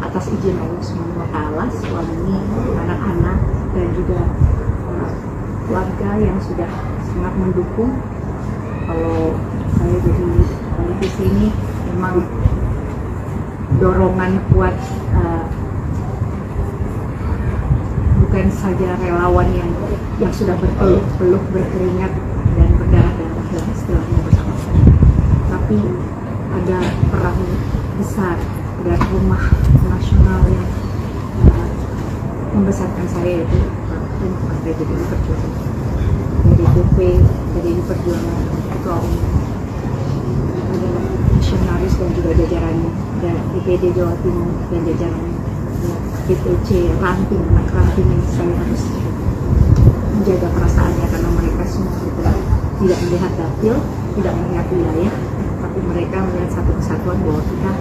atas izin Allah SWT, suami, anak-anak, dan juga keluarga yang sudah sangat mendukung. Kalau saya jadi politisi ini memang dorongan kuat, bukan saja relawan yang sudah berpeluh berkeringat dan berdarah-darah dan istilahnya bersama saya, tapi ada peran besar dari rumah nasional yang membesarkan saya, yaitu Partai PDI Perjuangan, dari DPP PDI Perjuangan, Ketua Umum, misionaris dan juga jajarannya, dan DPD Jawa Timur dan jajarannya, DPC ranting, anak ranting yang saya harus menjaga perasaannya karena mereka semua tidak melihat dapil, tidak melihat wilayah, tapi mereka melihat satu kesatuan bahwa kita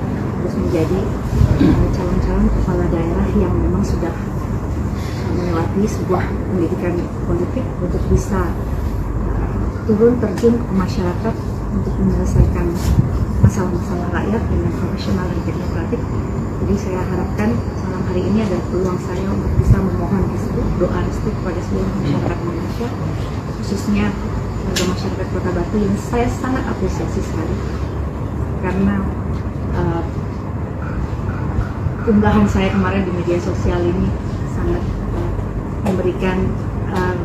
harus menjadi calon-calon kepala daerah yang memang sudah melewati sebuah pendidikan politik untuk bisa turun terjun ke masyarakat untuk menyelesaikan masalah-masalah rakyat dengan profesional dan teknokratik. Jadi saya harapkan malam hari ini adalah peluang saya untuk bisa memohon restu, doa restu kepada seluruh masyarakat Indonesia, khususnya warga masyarakat Kota Batu yang saya sangat apresiasi sekali karena unggahan saya kemarin di media sosial ini sangat memberikan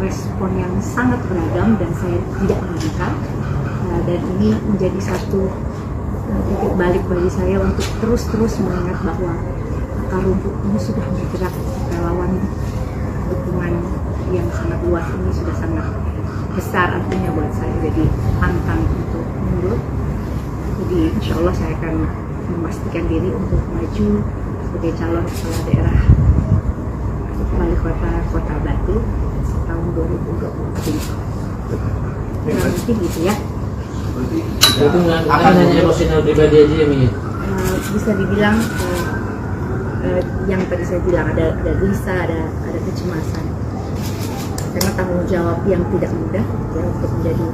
respon yang sangat beragam dan saya tidak menyangka, dan ini menjadi satu titik balik bagi saya untuk terus mengingat bahwa akar rumput ini sudah bergerak, relawan dukungan yang sangat luas ini sudah sangat besar artinya buat saya, jadi pantang untuk mundur. Jadi insya Allah saya akan memastikan diri untuk maju sebagai calon kepala daerah wali kota Kota Batu tahun 2023. Mungkin gitu ya. Itu nggak hanya emosional pribadi aja ya, Mi? Bisa dibilang yang tadi saya bilang ada gelisah, ada kecemasan karena tanggung jawab yang tidak mudah ya untuk menjadi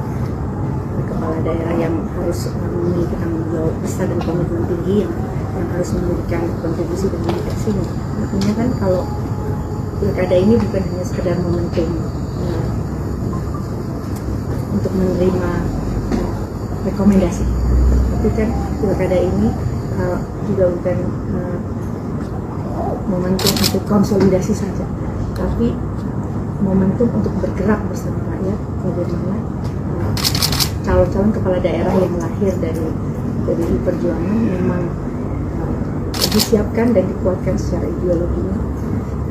kepala daerah yang harus memiliki tanggung jawab besar dan komitmen tinggi yang yang harus memberikan kontribusi dan mitigasinya. Artinya kan kalau pilkada ini bukan hanya sekedar momentum untuk menerima rekomendasi, tapi kan pilkada ini juga bukan momentum untuk konsolidasi saja, tapi momentum untuk bergerak bersama rakyat bagaimana calon-calon kepala daerah yang lahir dari PDI Perjuangan memang disiapkan dan dikuatkan secara ideologinya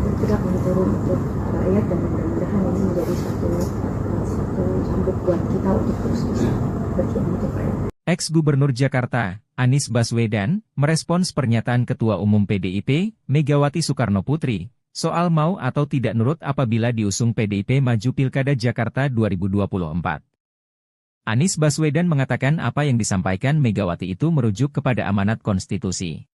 bergerak menurun untuk rakyat, dan mudah-mudahan ini menjadi satu cambuk buat kita untuk terus bisa berjuang untuk rakyat. Ex-Gubernur Jakarta, Anies Baswedan, merespons pernyataan Ketua Umum PDIP, Megawati Soekarnoputri, soal mau atau tidak nurut apabila diusung PDIP maju Pilkada Jakarta 2024. Anies Baswedan mengatakan apa yang disampaikan Megawati itu merujuk kepada amanat konstitusi.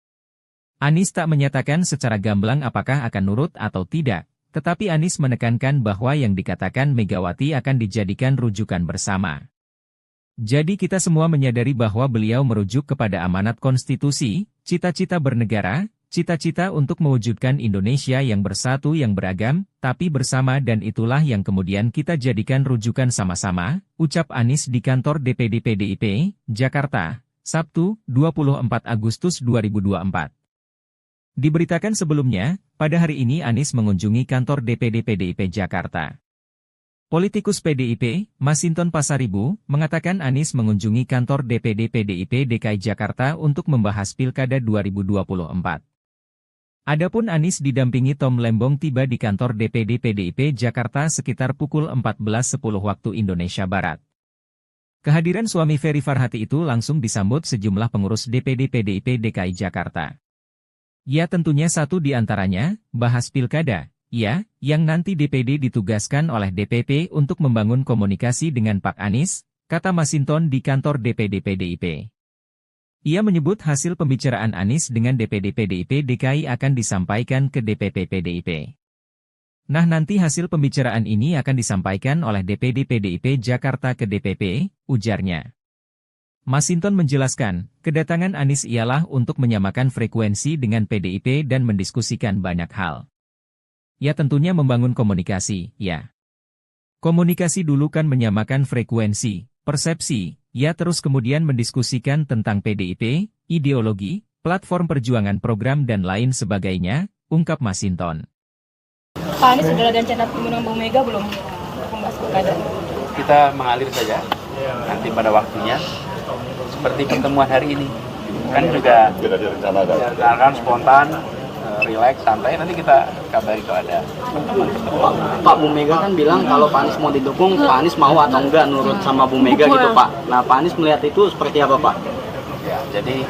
Anies tak menyatakan secara gamblang apakah akan nurut atau tidak, tetapi Anies menekankan bahwa yang dikatakan Megawati akan dijadikan rujukan bersama. Jadi kita semua menyadari bahwa beliau merujuk kepada amanat konstitusi, cita-cita bernegara, cita-cita untuk mewujudkan Indonesia yang bersatu yang beragam, tapi bersama, dan itulah yang kemudian kita jadikan rujukan sama-sama, ucap Anies di kantor DPD PDIP, Jakarta, Sabtu, 24 Agustus 2024. Diberitakan sebelumnya, pada hari ini Anies mengunjungi kantor DPD PDIP Jakarta. Politikus PDIP, Masinton Pasaribu, mengatakan Anies mengunjungi kantor DPD PDIP DKI Jakarta untuk membahas Pilkada 2024. Adapun Anies didampingi Tom Lembong tiba di kantor DPD PDIP Jakarta sekitar pukul 14.10 waktu Indonesia Barat. Kehadiran suami Ferry Farhati itu langsung disambut sejumlah pengurus DPD PDIP DKI Jakarta. Ya tentunya satu di antaranya, bahas Pilkada. Ya, yang nanti DPD ditugaskan oleh DPP untuk membangun komunikasi dengan Pak Anies, kata Masinton di kantor DPD PDIP. Ia menyebut hasil pembicaraan Anies dengan DPD PDIP DKI akan disampaikan ke DPP PDIP. Nah nanti hasil pembicaraan ini akan disampaikan oleh DPD PDIP Jakarta ke DPP, ujarnya. Masinton menjelaskan, kedatangan Anies ialah untuk menyamakan frekuensi dengan PDIP dan mendiskusikan banyak hal. Ya tentunya membangun komunikasi, ya. Komunikasi dulu kan menyamakan frekuensi, persepsi, ya terus kemudian mendiskusikan tentang PDIP, ideologi, platform perjuangan program dan lain sebagainya, ungkap Masinton. Pak Anies sudah ada rencana mengundang Bu Mega belum untuk membahas pilkada? Kita mengalir saja, nanti pada waktunya, seperti pertemuan hari ini. Kan juga direncanakan spontan, relax, santai, nanti kita kabari kalau ada pertemuan. Pak Bu Mega kan bilang kalau Pak Anies mau didukung, Pak Anies mau atau enggak nurut sama Bu Mega gitu Pak. Nah Pak Anies melihat itu seperti apa Pak? Ya, jadi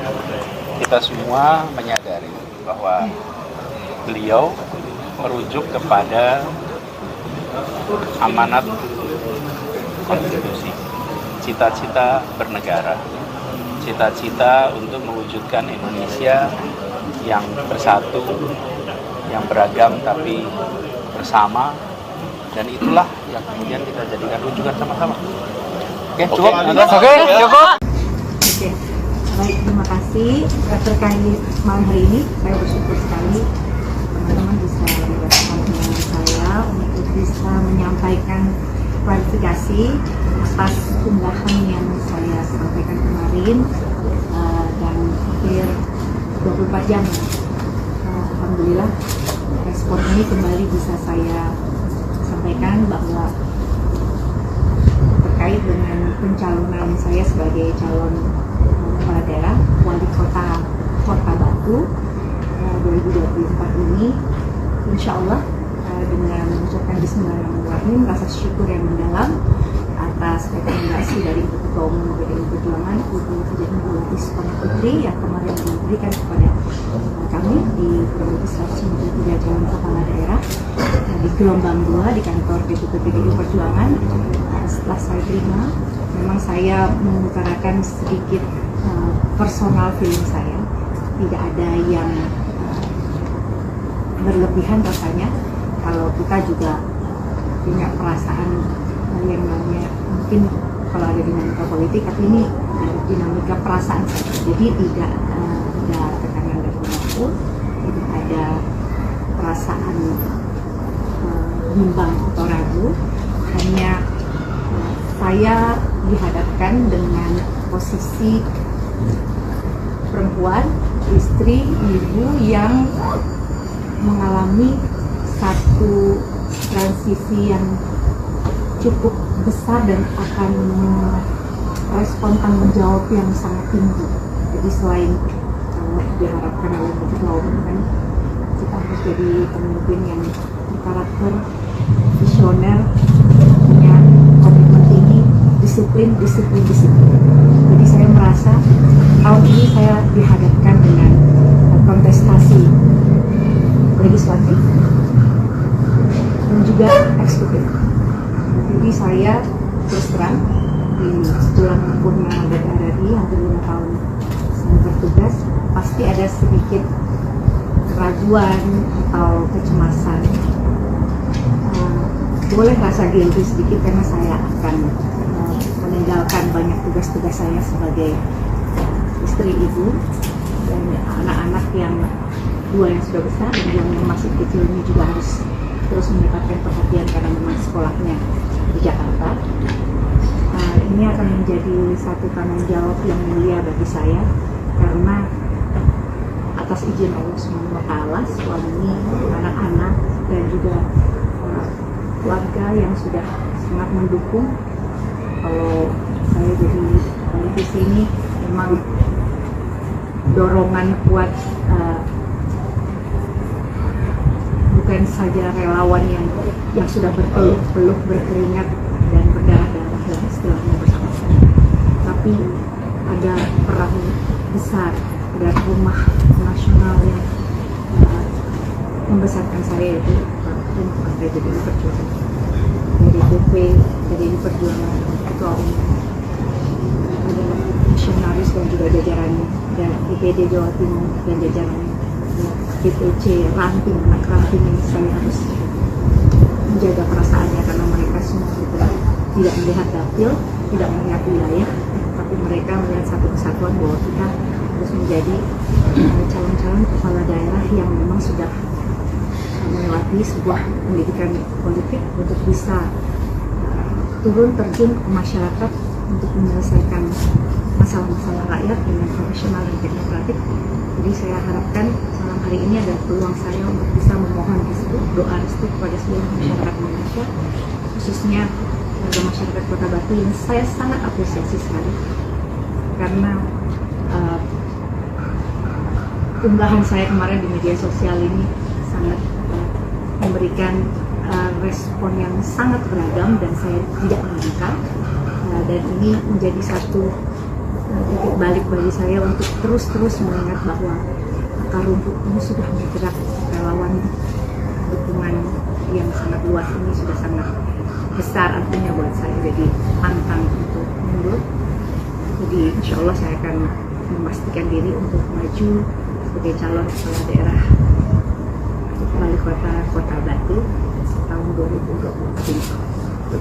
kita semua menyadari bahwa beliau merujuk kepada amanat konstitusi, cita-cita bernegara, cita-cita untuk mewujudkan Indonesia yang bersatu, yang beragam tapi bersama, dan itulah yang kemudian kita jadikan rujukan sama-sama. Oke, cukup. Oke, cukup. Oke, baik, terima kasih. Terkait malam hari ini, saya bersyukur sekali teman-teman bisa mendapatkan dengan saya untuk bisa menyampaikan klarifikasi atas unggahan yang saya sampaikan kemarin, dan hampir 24 jam. Alhamdulillah respon ini kembali bisa saya sampaikan bahwa terkait dengan pencalonan saya sebagai calon kepala daerah wali kota Kota Batu 2024 ini, insya Allah dengan mengucapkan bismillahirrahmanirrahim, rasa syukur yang mendalam atas rekomendasi dari Ketua Umum PDI Perjuangan Ibu Hajah Megawati Soekarnoputri yang kemarin diberikan kepada kami di kurang lebih 193 calon kepala daerah di gelombang 2 di kantor DPP PDI Perjuangan. Setelah saya terima, memang saya mengutarakan sedikit personal feeling saya, tidak ada yang berlebihan rasanya. Kalau kita juga punya perasaan yang namanya, mungkin kalau ada dinamika politik, tapi ini dinamika perasaan saja, jadi tidak ada tekanan itu, tidak ada perasaan bimbang atau ragu. Hanya saya dihadapkan dengan posisi perempuan, istri, ibu yang mengalami satu transisi yang cukup besar dan akan merespon tanggung jawab yang sangat tinggi. Jadi selain diharapkan oleh ketua umum kan, kita harus jadi pemimpin yang berkarakter, visioner, punya komitmen tinggi, disiplin. Jadi saya merasa tahun ini saya dihadapkan dengan kontestasi legislatif dan juga eksekutif. Jadi saya terus terang setelah sempurna DPR RI hampir 5 tahun saya bertugas, pasti ada sedikit keraguan atau kecemasan. Boleh rasa guilty sedikit karena saya akan meninggalkan banyak tugas-tugas saya sebagai istri, ibu, dan anak-anak yang 2 yang sudah besar dan yang masih kecil ini juga harus terus mendapatkan perhatian karena memang sekolahnya di Jakarta. Ini akan menjadi satu tanggung jawab yang mulia bagi saya karena atas izin Allah SWT, suami, anak-anak, dan juga keluarga yang sudah sangat mendukung. Kalau saya jadi politisi ini memang dorongan kuat, bukan saja relawan yang sudah berpeluh berkeringat dan berdarah-darah dan istilahnya bersama-sama, tapi ada perahu besar, ada rumah nasional yang membesarkan saya, yaitu Partai PDI Perjuangan. Dari DP, PDI Perjuangan, ketua umum, ada misionaris dan juga jajarannya, dan IPD Jawa Timur dan jajarannya, DPC ranting, anak ranting ini saya harus menjaga perasaannya karena mereka semua tidak melihat dapil, tidak melihat wilayah, tapi mereka melihat satu kesatuan bahwa kita harus menjadi calon-calon kepala daerah yang memang sudah melewati sebuah pendidikan politik untuk bisa turun terjun ke masyarakat untuk menyelesaikan masalah-masalah rakyat dengan profesional dan teknokratik. Jadi saya harapkan malam hari ini ada peluang saya untuk bisa memohon restu, doa restu kepada seluruh masyarakat Indonesia, khususnya warga masyarakat Kota Batu yang saya sangat apresiasi sekali karena unggahan saya kemarin di media sosial ini sangat memberikan respon yang sangat beragam dan saya tidak menyangka, dan ini menjadi satu titik balik bagi saya untuk terus mengingat bahwa akar rumput ini sudah bergerak, relawan dukungan yang sangat luas ini sudah sangat besar artinya buat saya, jadi pantang untuk mundur. Jadi insya Allah saya akan memastikan diri untuk maju sebagai calon kepala daerah wali kota Kota Batu tahun 2023.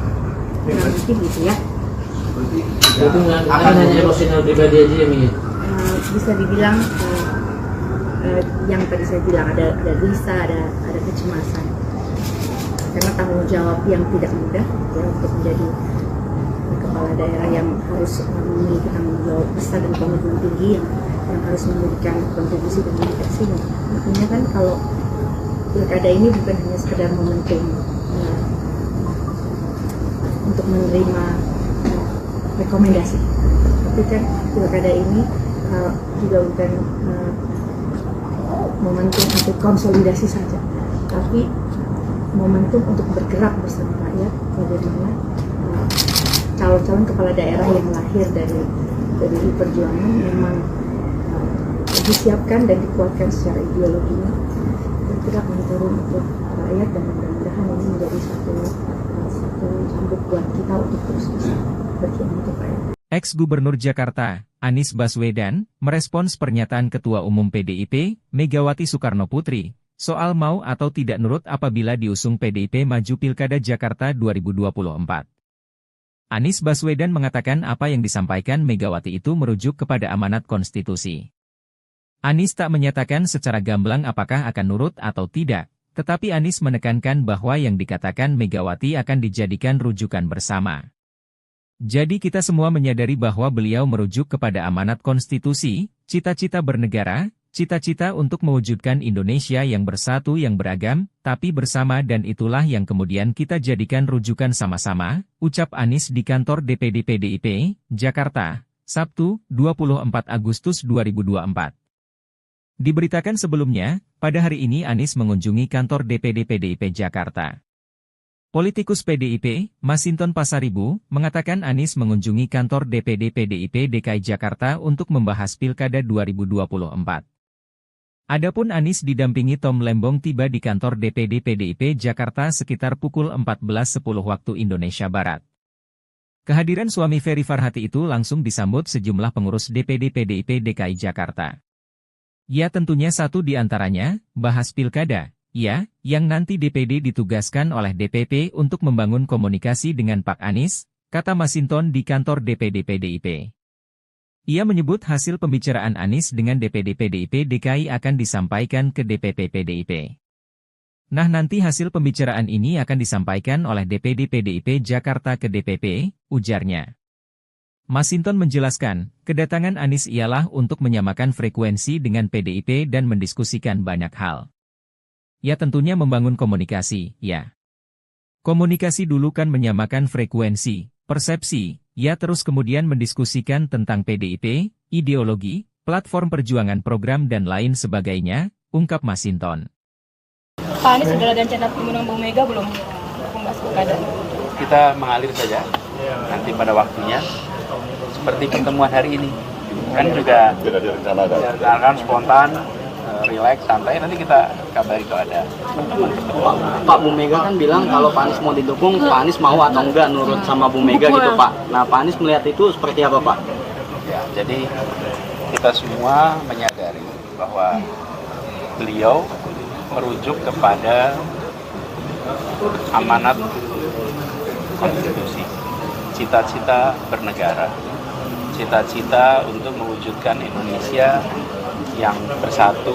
Kurang lebih gitu ya. Itu nggak hanya emosional pribadi aja ya, Mi? Bisa dibilang yang tadi saya bilang ada gelisah, ada kecemasan karena tanggung jawab yang tidak mudah ya, untuk menjadi kepala daerah yang harus memiliki tanggung jawab besar dan komitmen tinggi yang harus memberikan kontribusi dan dedikasi. Artinya kan kalau pilkada ini bukan hanya sekedar momentum untuk menerima rekomendasi, tapi kan pilkada ini juga bukan momentum untuk konsolidasi saja, tapi momentum untuk bergerak bersama rakyat bagaimana calon-calon kepala daerah yang lahir dari perjuangan memang disiapkan dan dikuatkan secara ideologinya bergerak menurun untuk rakyat, dan mudah-mudahan ini menjadi satu cambuk buat kita untuk terus bisa berjuang untuk rakyat. Ex-Gubernur Jakarta, Anies Baswedan, merespons pernyataan Ketua Umum PDIP, Megawati Soekarnoputri, soal mau atau tidak nurut apabila diusung PDIP maju Pilkada Jakarta 2024. Anies Baswedan mengatakan apa yang disampaikan Megawati itu merujuk kepada amanat konstitusi. Anies tak menyatakan secara gamblang apakah akan nurut atau tidak, tetapi Anies menekankan bahwa yang dikatakan Megawati akan dijadikan rujukan bersama. Jadi kita semua menyadari bahwa beliau merujuk kepada amanat konstitusi, cita-cita bernegara, cita-cita untuk mewujudkan Indonesia yang bersatu yang beragam, tapi bersama dan itulah yang kemudian kita jadikan rujukan sama-sama, ucap Anies di kantor DPD PDIP, Jakarta, Sabtu, 24 Agustus 2024. Diberitakan sebelumnya, pada hari ini Anies mengunjungi kantor DPD PDIP Jakarta. Politikus PDIP, Masinton Pasaribu, mengatakan Anies mengunjungi kantor DPD PDIP DKI Jakarta untuk membahas Pilkada 2024. Adapun Anies didampingi Tom Lembong tiba di kantor DPD PDIP Jakarta sekitar pukul 14.10 waktu Indonesia Barat. Kehadiran suami Ferry Farhati itu langsung disambut sejumlah pengurus DPD PDIP DKI Jakarta. Ya tentunya satu di antaranya, bahas Pilkada. Ya, yang nanti DPD ditugaskan oleh DPP untuk membangun komunikasi dengan Pak Anies, kata Masinton di kantor DPD PDIP. Ia menyebut hasil pembicaraan Anies dengan DPD PDIP DKI akan disampaikan ke DPP PDIP. Nah nanti hasil pembicaraan ini akan disampaikan oleh DPD PDIP Jakarta ke DPP, ujarnya. Masinton menjelaskan, kedatangan Anies ialah untuk menyamakan frekuensi dengan PDIP dan mendiskusikan banyak hal. Ya tentunya membangun komunikasi, ya. Komunikasi dulu kan menyamakan frekuensi, persepsi, ya terus kemudian mendiskusikan tentang PDIP, ideologi, platform perjuangan program dan lain sebagainya, ungkap Masinton. Pak Anies sudah ada rencana mengundang Bu Mega belum membahas Pilkada? Kita mengalir saja, nanti pada waktunya, seperti pertemuan hari ini. Kan juga direncanakan spontan, relax, santai, nanti kita kabari kalau ada. Pak Bu Mega kan bilang kalau Pak Anies mau didukung, Pak Anies mau atau enggak nurut sama Bu Mega gitu Pak. Nah Pak Anies melihat itu seperti apa Pak? Ya, jadi kita semua menyadari bahwa beliau merujuk kepada amanat konstitusi, cita-cita bernegara, cita-cita untuk mewujudkan Indonesia yang bersatu,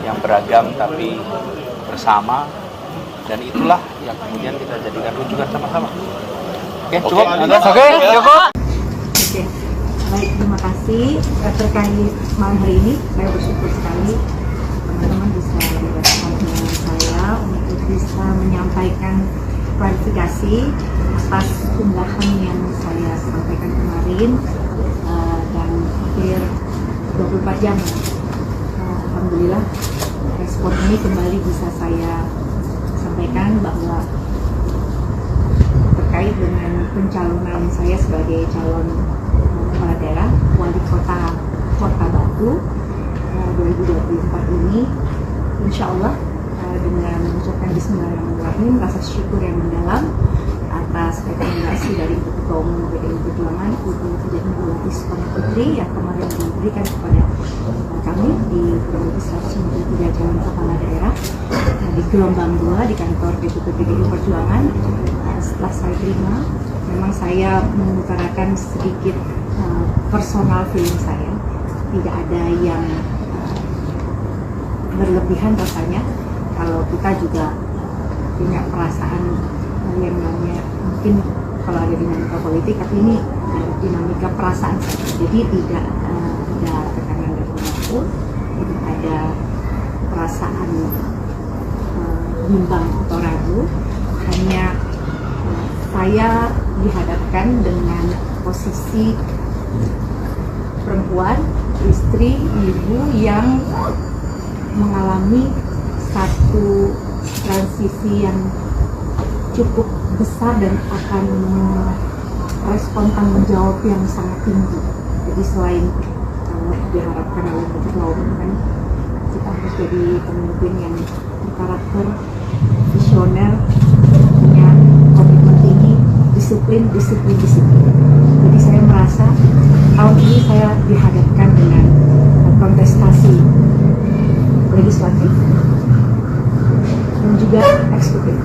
yang beragam tapi bersama, dan itulah yang kemudian kita jadikan rujukan sama-sama. Oke, cukup? Oke, cukup. Oke, baik, terima kasih. Terkait malam hari ini, saya bersyukur sekali teman-teman bisa bersama dengan saya untuk bisa menyampaikan klarifikasi atas unggahan yang saya sampaikan kemarin dan hampir 24 jam. Alhamdulillah respon ini kembali bisa saya sampaikan bahwa terkait dengan pencalonan saya sebagai calon kepala daerah wali kota Batu 2024 ini, insya Allah dengan mengucapkan bismillahirrahmanirrahim, rasa syukur yang mendalam atas rekomendasi dari Ketua Umum PDI Perjuangan Ibu Megawati Soekarno Putri yang kemarin diberikan kepada kami di kurang lebih 193 calon kepala daerah di gelombang 2 di kantor DPP PDI Perjuangan. Setelah saya terima, memang saya mengutarakan sedikit personal feeling saya, tidak ada yang berlebihan rasanya. Kalau kita juga punya perasaan yang namanya, mungkin kalau ada dinamika politik, tapi ini dinamika perasaan saja. Jadi tidak ada tekanan dari manapun, tidak ada perasaan bimbang atau ragu. Hanya saya dihadapkan dengan posisi perempuan, istri, ibu yang mengalami satu transisi yang cukup besar dan akan merespon tanggung jawab yang sangat tinggi. Jadi selain diharapkan oleh Ketua Umum, kan kita harus jadi pemimpin yang berkarakter, visioner, punya komitmen tinggi, disiplin. Jadi saya merasa tahun ini saya dihadapkan dengan kontestasi legislatif dan juga eksekutif.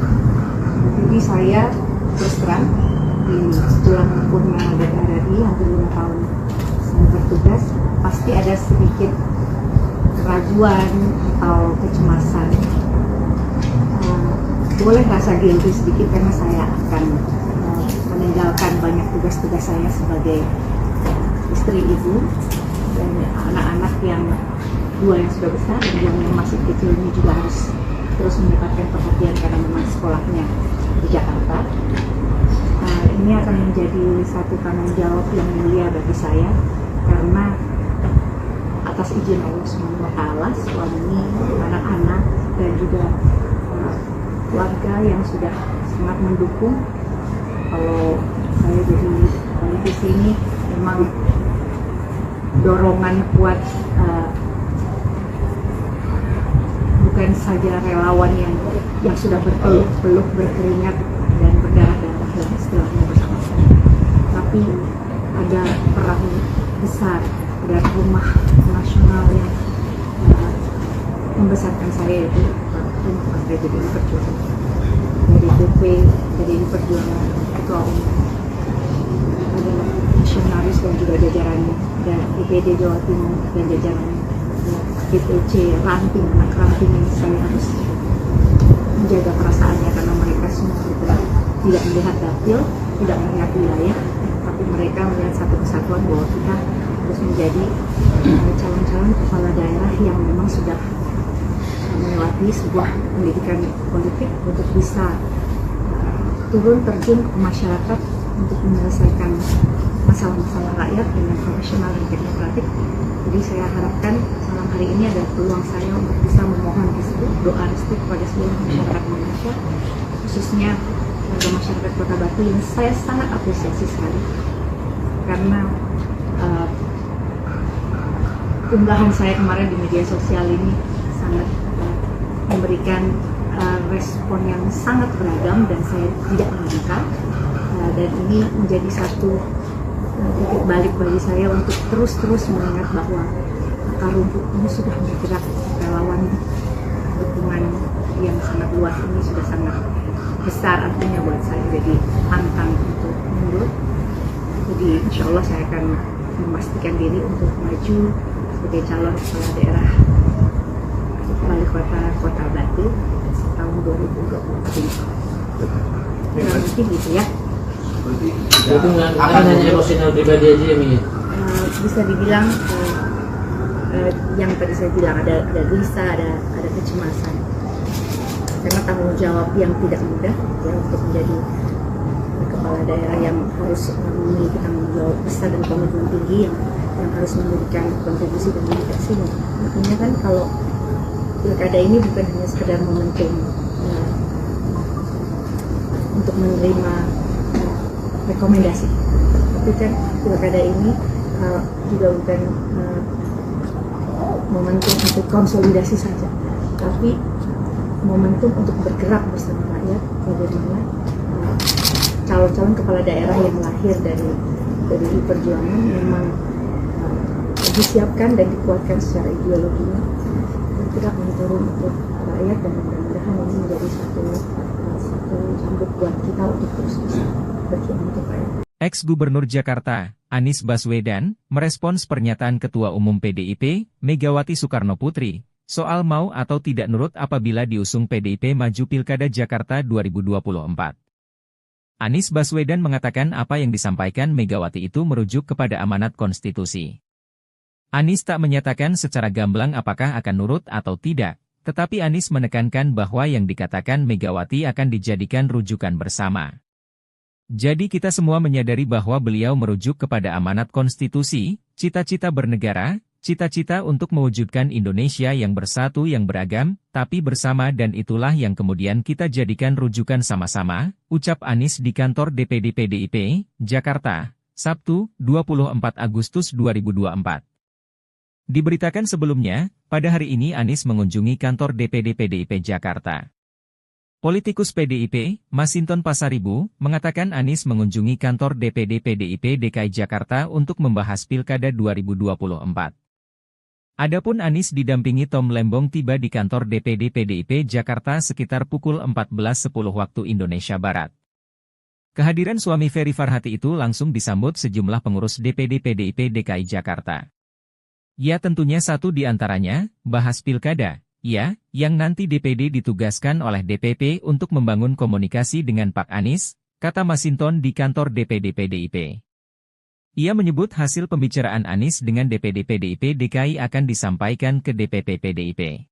Jadi saya terus terang setelah menempuh DPR RI hampir 5 tahun saya bertugas, pasti ada sedikit keraguan atau kecemasan, boleh rasa guilty sedikit karena saya akan meninggalkan banyak tugas-tugas saya sebagai istri, ibu, dan anak-anak yang dua yang sudah besar dan yang masih kecil ini juga harus terus mendapatkan perhatian karena memang sekolahnya di Jakarta. Ini akan menjadi satu tanggung jawab yang mulia bagi saya karena atas izin Allah SWT, suami, anak-anak, dan juga keluarga yang sudah sangat mendukung. Kalau saya jadi politisi ini memang dorongan kuat, bukan saja relawan yang sudah berpeluh berkeringat dan berdarah-darah dan istilahnya bersama saya, tapi ada perahu besar, ada rumah nasional yang membesarkan saya, yaitu Partai PDI Perjuangan. Dari PP, PDI Perjuangan, Ketua Umum, ada misionaris dan juga jajarannya, dan DPD Jawa Timur dan jajarannya, DPC ranting, anak ranting yang saya harus menjaga perasaannya karena mereka semua tidak melihat dapil, tidak melihat wilayah, tapi mereka melihat satu kesatuan bahwa kita harus menjadi calon-calon kepala daerah yang memang sudah melewati sebuah pendidikan politik untuk bisa turun terjun ke masyarakat untuk menyelesaikan masalah-masalah rakyat dengan profesional dan teknokratik. Jadi saya harapkan malam hari ini ada peluang saya untuk bisa memohon restu, doa restu kepada seluruh masyarakat Indonesia, khususnya warga masyarakat Kota Batu yang saya sangat apresiasi sekali karena unggahan saya kemarin di media sosial ini sangat memberikan respon yang sangat beragam dan saya tidak menyangka, dan ini menjadi satu titik balik bagi saya untuk terus mengingat bahwa akar rumput ini sudah bergerak, relawan dukungan yang sangat luas ini sudah sangat besar artinya buat saya, jadi pantang untuk mundur. Jadi insya Allah saya akan memastikan diri untuk maju sebagai calon kepala daerah wali kota Batu tahun 2024 ini. Mungkin gitu ya. Itu nggak hanya emosional pribadi aja ya, Mi? Bisa dibilang yang tadi saya bilang ada gelisah, ada kecemasan karena tanggung jawab yang tidak mudah ya untuk menjadi kepala daerah yang harus memiliki tanggung jawab besar dan komitmen tinggi yang harus memberikan kontribusi dan dedikasi. Artinya kan kalau pilkada ini bukan hanya sekedar momentum untuk menerima rekomendasi, tapi kan pilkada ini juga bukan momentum untuk konsolidasi saja, tapi momentum untuk bergerak bersama rakyat bagaimana calon-calon kepala daerah yang lahir dari perjuangan memang disiapkan dan dikuatkan secara ideologinya dan tidak menurun untuk rakyat, dan mudah-mudahan ini menjadi satu cambuk buat kita untuk terus bisa berjuang untuk rakyat. Ex-Gubernur Jakarta, Anies Baswedan, merespons pernyataan Ketua Umum PDIP, Megawati Soekarnoputri, soal mau atau tidak nurut apabila diusung PDIP maju Pilkada Jakarta 2024. Anies Baswedan mengatakan apa yang disampaikan Megawati itu merujuk kepada amanat konstitusi. Anies tak menyatakan secara gamblang apakah akan nurut atau tidak, tetapi Anies menekankan bahwa yang dikatakan Megawati akan dijadikan rujukan bersama. Jadi kita semua menyadari bahwa beliau merujuk kepada amanat konstitusi, cita-cita bernegara, cita-cita untuk mewujudkan Indonesia yang bersatu yang beragam, tapi bersama, dan itulah yang kemudian kita jadikan rujukan sama-sama, ucap Anies di kantor DPD PDIP, Jakarta, Sabtu, 24 Agustus 2024. Diberitakan sebelumnya, pada hari ini Anies mengunjungi kantor DPD PDIP Jakarta. Politikus PDIP, Masinton Pasaribu, mengatakan Anies mengunjungi kantor DPD PDIP DKI Jakarta untuk membahas Pilkada 2024. Adapun Anies didampingi Tom Lembong tiba di kantor DPD PDIP Jakarta sekitar pukul 14.10 waktu Indonesia Barat. Kehadiran suami Ferry Farhati itu langsung disambut sejumlah pengurus DPD PDIP DKI Jakarta. Ya tentunya satu di antaranya, bahas pilkada. Ya, yang nanti DPD ditugaskan oleh DPP untuk membangun komunikasi dengan Pak Anies, kata Masinton di kantor DPD PDIP. Ia menyebut hasil pembicaraan Anies dengan DPD PDIP DKI akan disampaikan ke DPP PDIP.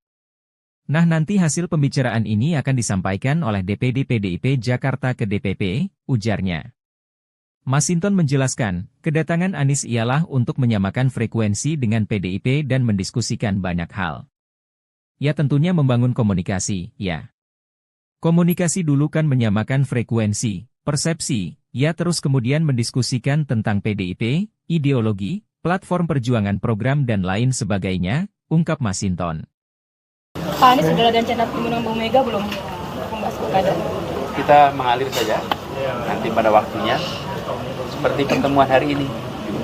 Nah nanti hasil pembicaraan ini akan disampaikan oleh DPD PDIP Jakarta ke DPP, ujarnya. Masinton menjelaskan, kedatangan Anies ialah untuk menyamakan frekuensi dengan PDIP dan mendiskusikan banyak hal. Ya tentunya membangun komunikasi, ya. Komunikasi dulu kan menyamakan frekuensi, persepsi, ya terus kemudian mendiskusikan tentang PDIP, ideologi, platform perjuangan program dan lain sebagainya, ungkap Masinton. Pak Anies sudah ada rencana pertemuan Bu Mega belum membahas pilkada? Kita mengalir saja, nanti pada waktunya. Seperti pertemuan hari ini,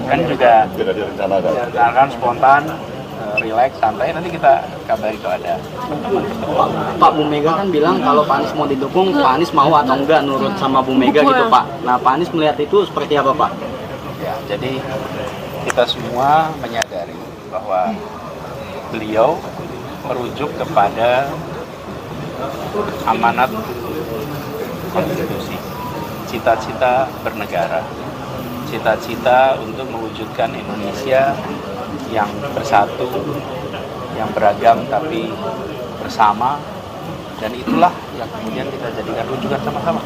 kan juga direncanakan spontan, relax, santai. Nanti kita kabari kalau ada pertemuan. Pak Bu Mega kan bilang kalau Pak Anies mau didukung, Pak Anies mau atau enggak nurut sama Bu Mega gitu Pak. Nah Pak Anies melihat itu seperti apa Pak? Ya, jadi kita semua menyadari bahwa beliau merujuk kepada amanat konstitusi, cita-cita bernegara, cita-cita untuk mewujudkan Indonesia yang bersatu, yang beragam tapi bersama, dan itulah yang kemudian kita jadikan rujukan sama-sama.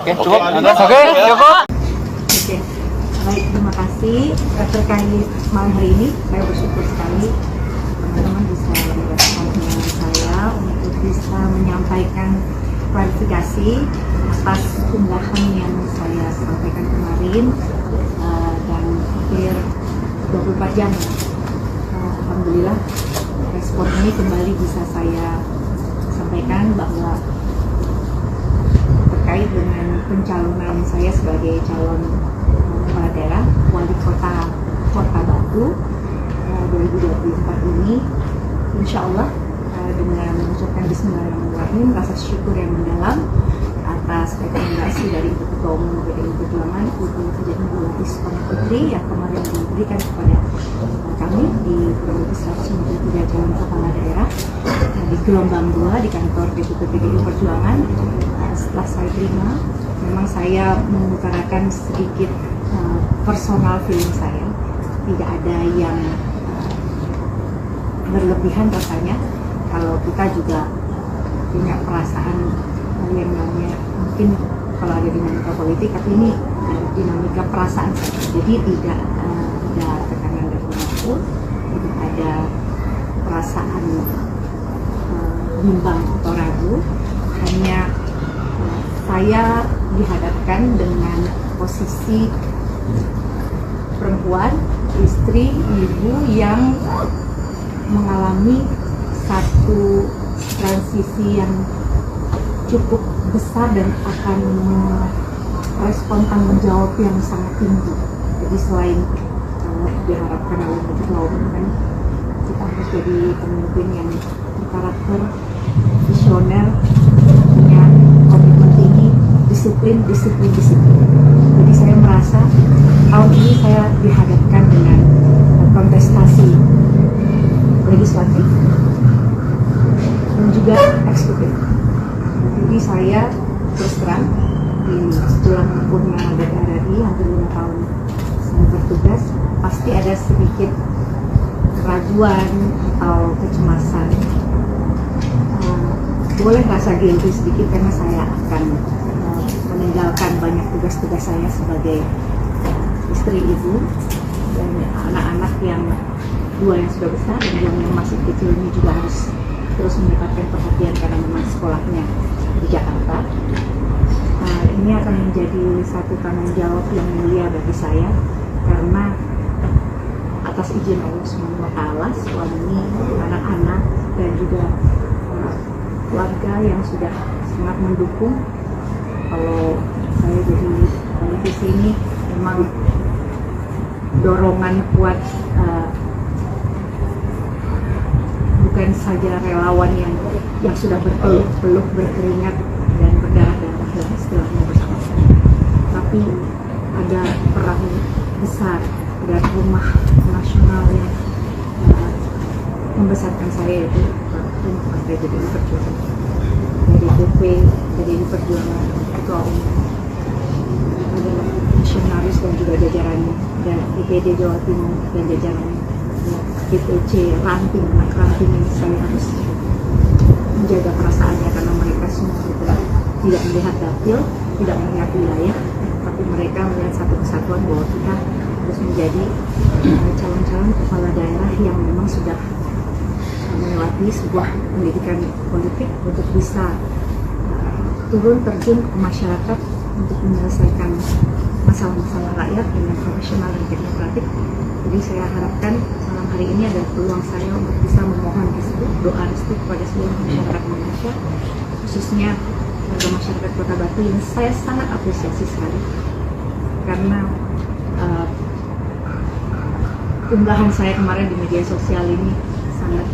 Oke, cukup? Oke, cukup. Oke, baik, terima kasih. Terkait malam hari ini, saya bersyukur sekali teman-teman bisa bergabung dengan saya untuk bisa menyampaikan klarifikasi atas unggahan yang saya sampaikan kemarin dan hampir 24 jam. Alhamdulillah respon ini kembali bisa saya sampaikan bahwa terkait dengan pencalonan saya sebagai calon kepala daerah wali kota Batu 2024 ini, insya Allah dengan mengucapkan bismillahirrahmanirrahim, rasa syukur yang mendalam atas rekomendasi dari Ketua Umum PDI Perjuangan Ibu Hajah Megawati Soekarno Putri yang kemarin diberikan kepada kami di kurang lebih 193 calon kepala daerah di gelombang 2 di kantor DPP PDI Perjuangan. Setelah saya terima, memang saya mengutarakan sedikit personal feeling saya, tidak ada yang berlebihan rasanya. Kalau kita juga punya perasaan yang namanya mungkin kalau ada dinamika politik, tapi ini dinamika perasaan saja. Jadi tidak ada tekanan dari manapun, tidak ada perasaan bimbang atau ragu. Hanya saya dihadapkan dengan posisi perempuan, istri, ibu yang mengalami satu transisi yang cukup besar dan akan merespon tanggung jawab yang sangat tinggi. Jadi selain diharapkan oleh Ketua Umum, kan kita harus jadi pemimpin yang berkarakter, visioner, punya komitmen tinggi, disiplin. Jadi saya merasa tahun ini saya dihadapkan dengan kontestasi legislatif dan juga eksekutif. Jadi saya terus terang di setelah sempurna DPR RI hampir 5 tahun saya bertugas, pasti ada sedikit keraguan atau kecemasan. Boleh rasa guilty sedikit karena saya akan meninggalkan banyak tugas-tugas saya sebagai istri, ibu, dan anak-anak yang 2 yang sudah besar dan yang masih kecil ini juga harus terus mendapatkan perhatian karena memang sekolahnya di Jakarta. Ini akan menjadi satu tanggung jawab yang mulia bagi saya karena atas izin Allah SWT, suami, anak-anak dan juga keluarga yang sudah sangat mendukung. Kalau saya jadi politisi ini memang dorongan kuat, bukan saja relawan yang sudah berpeluh berkeringat dan berdarah-darah dan istilahnya bersama-sama, tapi ada peran besar, ada rumah nasional yang membesarkan saya itu Partai PDI Perjuangan, dari DP PDI Perjuangan, Ketua Umum, adalah misionaris dan juga jajarannya, dan DPD Jawa Timur dan jajarannya, DPC ranting, anak ranting ini saya harus menjaga perasaannya karena mereka semua tidak melihat dapil, tidak melihat wilayah, tapi mereka melihat satu kesatuan bahwa kita harus menjadi calon-calon kepala daerah yang memang sudah melewati sebuah pendidikan politik untuk bisa turun terjun ke masyarakat untuk menyelesaikan masalah-masalah rakyat dengan profesional dan teknokratik. Jadi saya harapkan malam hari ini adalah peluang saya untuk bisa memohon restu, doa restu kepada seluruh masyarakat Indonesia, khususnya warga masyarakat Kota Batu yang saya sangat apresiasi sekali karena unggahan saya kemarin di media sosial ini sangat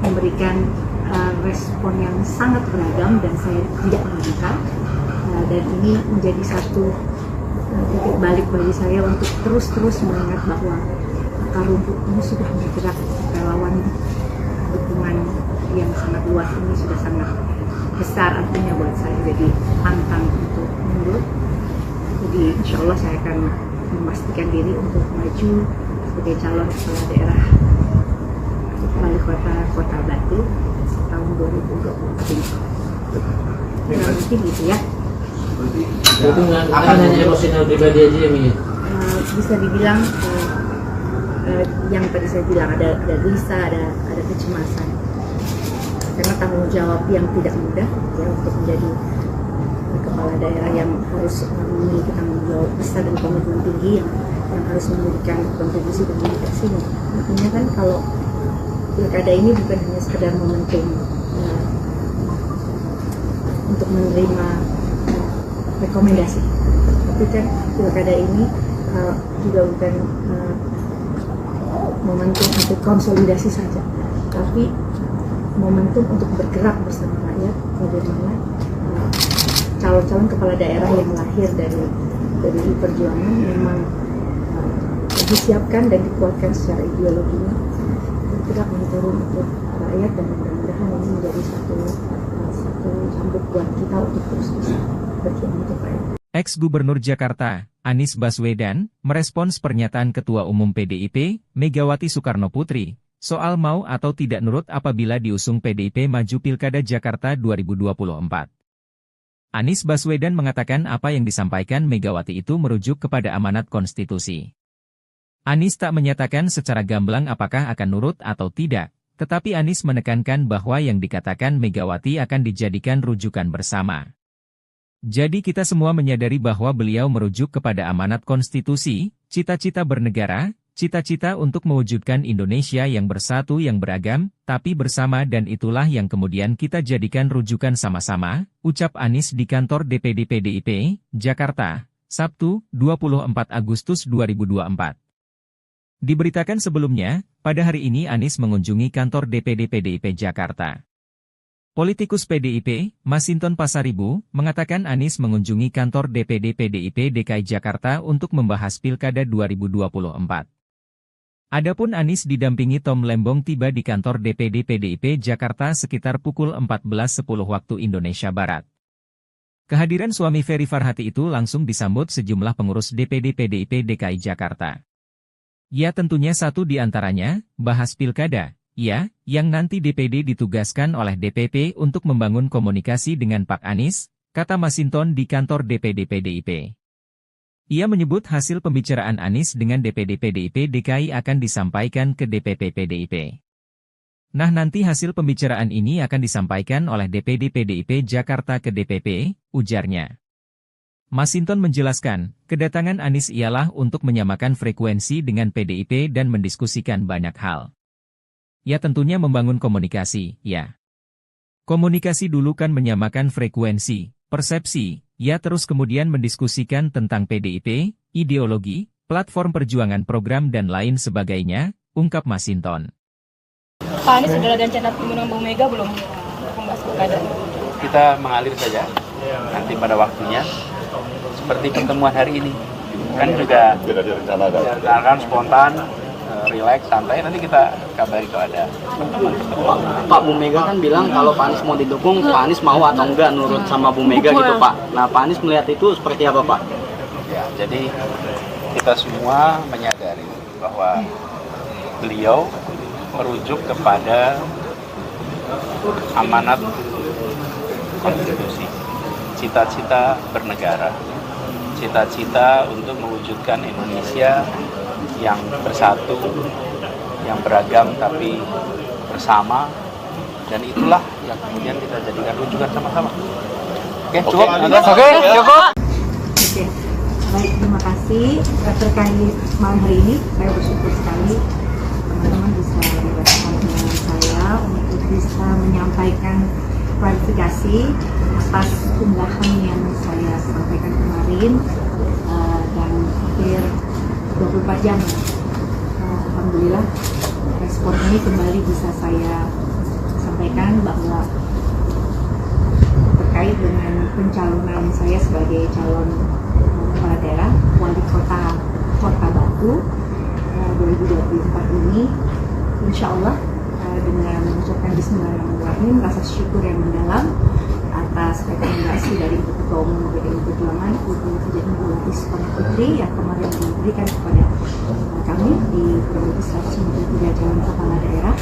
memberikan respon yang sangat beragam dan saya tidak menyangka, dan ini menjadi satu titik balik bagi saya untuk terus mengingat bahwa akar rumput ini sudah bergerak, relawan dukungan yang sangat luas ini sudah sangat besar artinya buat saya, jadi pantang untuk mundur. Jadi insya Allah saya akan memastikan diri untuk maju sebagai calon kepala daerah wali kota Batu tahun 2024 ini. Mungkin gitu ya. Itu nggak hanya emosional pribadi aja yang ini. Bisa dibilang yang tadi saya bilang ada gelisah, ada kecemasan karena tanggung jawab yang tidak mudah ya untuk menjadi kepala daerah yang harus memiliki tanggung jawab besar dan komitmen tinggi yang harus memberikan kontribusi dan dedikasinya. Artinya kan kalau pilkada ini bukan hanya sekedar momentum untuk menerima rekomendasi, tapi kan pilkada ini juga bukan momentum untuk konsolidasi saja, tapi momentum untuk bergerak bersama rakyat bagaimana calon-calon kepala daerah yang lahir dari perjuangan memang disiapkan dan dikuatkan secara ideologinya bergerak turun untuk rakyat, dan mudah-mudahan ini menjadi satu cambuk buat kita untuk terus bisa berjuang untuk rakyat. Ex-Gubernur Jakarta, Anies Baswedan, merespons pernyataan Ketua Umum PDIP, Megawati Soekarnoputri, soal mau atau tidak nurut apabila diusung PDIP maju Pilkada Jakarta 2024. Anies Baswedan mengatakan apa yang disampaikan Megawati itu merujuk kepada amanat konstitusi. Anies tak menyatakan secara gamblang apakah akan nurut atau tidak, tetapi Anies menekankan bahwa yang dikatakan Megawati akan dijadikan rujukan bersama. Jadi kita semua menyadari bahwa beliau merujuk kepada amanat konstitusi, cita-cita bernegara, cita-cita untuk mewujudkan Indonesia yang bersatu yang beragam, tapi bersama, dan itulah yang kemudian kita jadikan rujukan sama-sama, ucap Anies di kantor DPD PDIP, Jakarta, Sabtu, 24 Agustus 2024. Diberitakan sebelumnya, pada hari ini Anies mengunjungi kantor DPD PDIP Jakarta. Politikus PDIP, Masinton Pasaribu, mengatakan Anies mengunjungi kantor DPD PDIP DKI Jakarta untuk membahas Pilkada 2024. Adapun Anies didampingi Tom Lembong tiba di kantor DPD PDIP Jakarta sekitar pukul 14.10 waktu Indonesia Barat. Kehadiran suami Ferry Farhati itu langsung disambut sejumlah pengurus DPD PDIP DKI Jakarta. Ya tentunya satu di antaranya, bahas Pilkada. Ya, yang nanti DPD ditugaskan oleh DPP untuk membangun komunikasi dengan Pak Anies, kata Masinton di kantor DPD PDIP. Ia menyebut hasil pembicaraan Anies dengan DPD PDIP DKI akan disampaikan ke DPP PDIP. Nah nanti hasil pembicaraan ini akan disampaikan oleh DPD PDIP Jakarta ke DPP, ujarnya. Masinton menjelaskan, kedatangan Anies ialah untuk menyamakan frekuensi dengan PDIP dan mendiskusikan banyak hal. Ya tentunya membangun komunikasi, ya. Komunikasi dulu kan menyamakan frekuensi, persepsi, ya terus kemudian mendiskusikan tentang PDIP, ideologi, platform perjuangan program dan lain sebagainya, ungkap Masinton. Pak Anies sudah ada rencana mengundang Bu Mega belum untuk membahas pilkada? Kita mengalir saja, nanti pada waktunya, seperti pertemuan hari ini. Kan juga direncanakan spontan, relax, santai, nanti kita kabari kalau ada pertemuan. Pak Bu Mega kan bilang kalau Pak Anies mau didukung, Pak Anies mau atau enggak nurut sama Bu Mega gitu Pak. Nah Pak Anies melihat itu seperti apa Pak? Ya, jadi kita semua menyadari bahwa beliau merujuk kepada amanat konstitusi, cita-cita bernegara, cita-cita untuk mewujudkan Indonesia yang bersatu, yang beragam tapi bersama, dan itulah yang kemudian kita jadikan rujukan sama-sama. Oke, cukup. Oke, baik, terima kasih. Terkait malam hari ini, saya bersyukur sekali teman-teman bisa bergabung dengan saya untuk bisa menyampaikan klarifikasi atas unggahan yang saya sampaikan kemarin, dan hampir 24 jam. Alhamdulillah respon ini kembali bisa saya sampaikan bahwa terkait dengan pencalonan saya sebagai calon kepala daerah wali kota Kota Batu 2024 ini, insya Allah dengan mengucapkan bismillahirrahmanirrahim, rasa syukur yang mendalam atas rekomendasi dari Ketua Umum PDI Perjuangan Ibu Hajah Megawati Soekarno Putri yang kemarin diberikan kepada kami di kurang lebih 193 calon kepala daerah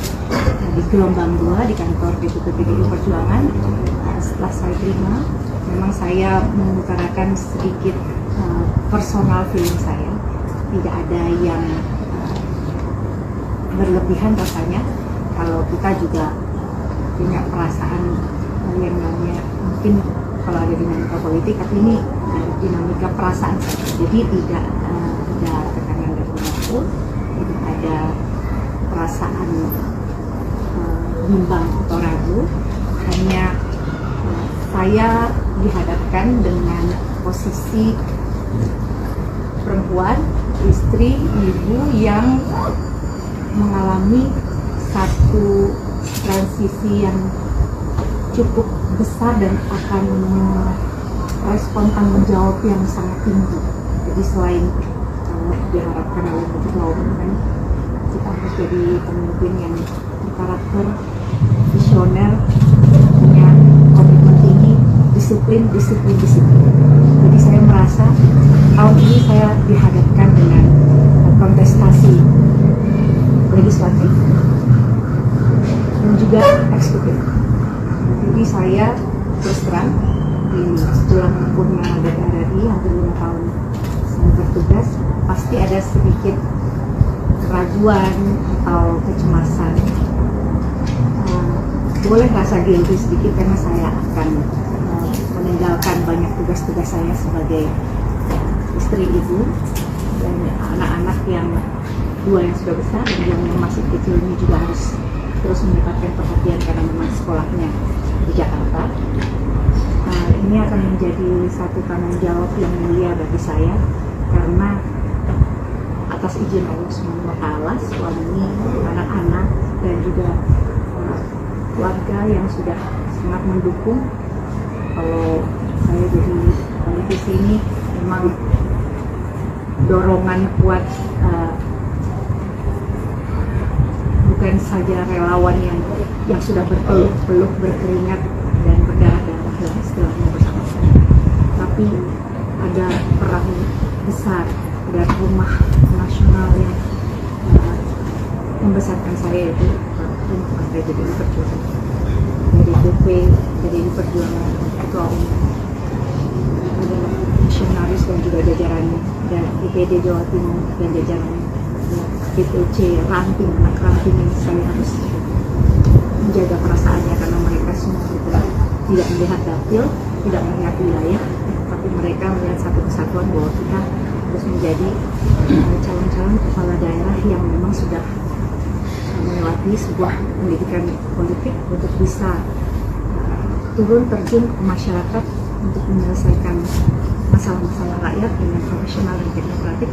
di gelombang 2 di kantor DPP PDI Perjuangan. Setelah saya terima, memang saya mengutarakan sedikit personal feeling saya, tidak ada yang berlebihan rasanya. Kalau kita juga punya perasaan yang namanya, mungkin kalau ada dinamika politik, tapi ini dinamika perasaan saja. Jadi tidak ada tekanan dari manapun, tidak ada perasaan bimbang atau ragu. Hanya saya dihadapkan dengan posisi perempuan, istri, ibu yang mengalami satu transisi yang cukup besar dan akan merespon tanggung jawab yang sangat tinggi. Jadi selain diharapkan oleh Ketua Umum, kan kita harus jadi pemimpin yang berkarakter, visioner, punya komitmen tinggi, disiplin. Jadi saya merasa tahun ini saya dihadapkan dengan kontestasi legislatif dan juga eksekutif. Jadi saya terus terang setelah menempuh DPR RI hampir 5 tahun saya bertugas, pasti ada sedikit keraguan atau kecemasan. Boleh rasa guilty sedikit karena saya akan meninggalkan banyak tugas-tugas saya sebagai istri, ibu, dan anak-anak yang 2 yang sudah besar dan yang masih kecil ini juga harus terus mendapatkan perhatian karena memang sekolahnya di Jakarta. Ini akan menjadi satu tanggung jawab yang mulia bagi saya, karena atas izin Allah SWT, suami, anak-anak, dan juga keluarga yang sudah sangat mendukung. Kalau saya jadi politisi ini memang dorongan kuat, bukan saja relawan yang sudah berpeluh berkeringat dan berdarah-darah dalam istilahnya bersama saya, tapi ada perahu besar, ada rumah nasional yang membesarkan saya, yaitu Partai PDI Perjuangan. Dari DP PDI Perjuangan, Ketua Umum, adalah misionaris dan juga jajarannya, dan IPD Jawa Timur dan jajarannya, DPC ranting, anak ranting yang saya harus menjaga perasaannya, karena mereka semua tidak melihat dapil, tidak melihat wilayah, tapi mereka melihat satu kesatuan bahwa kita harus menjadi calon-calon kepala daerah yang memang sudah melewati sebuah pendidikan politik untuk bisa turun terjun ke masyarakat untuk menyelesaikan masalah-masalah rakyat dengan profesional dan teknokratik.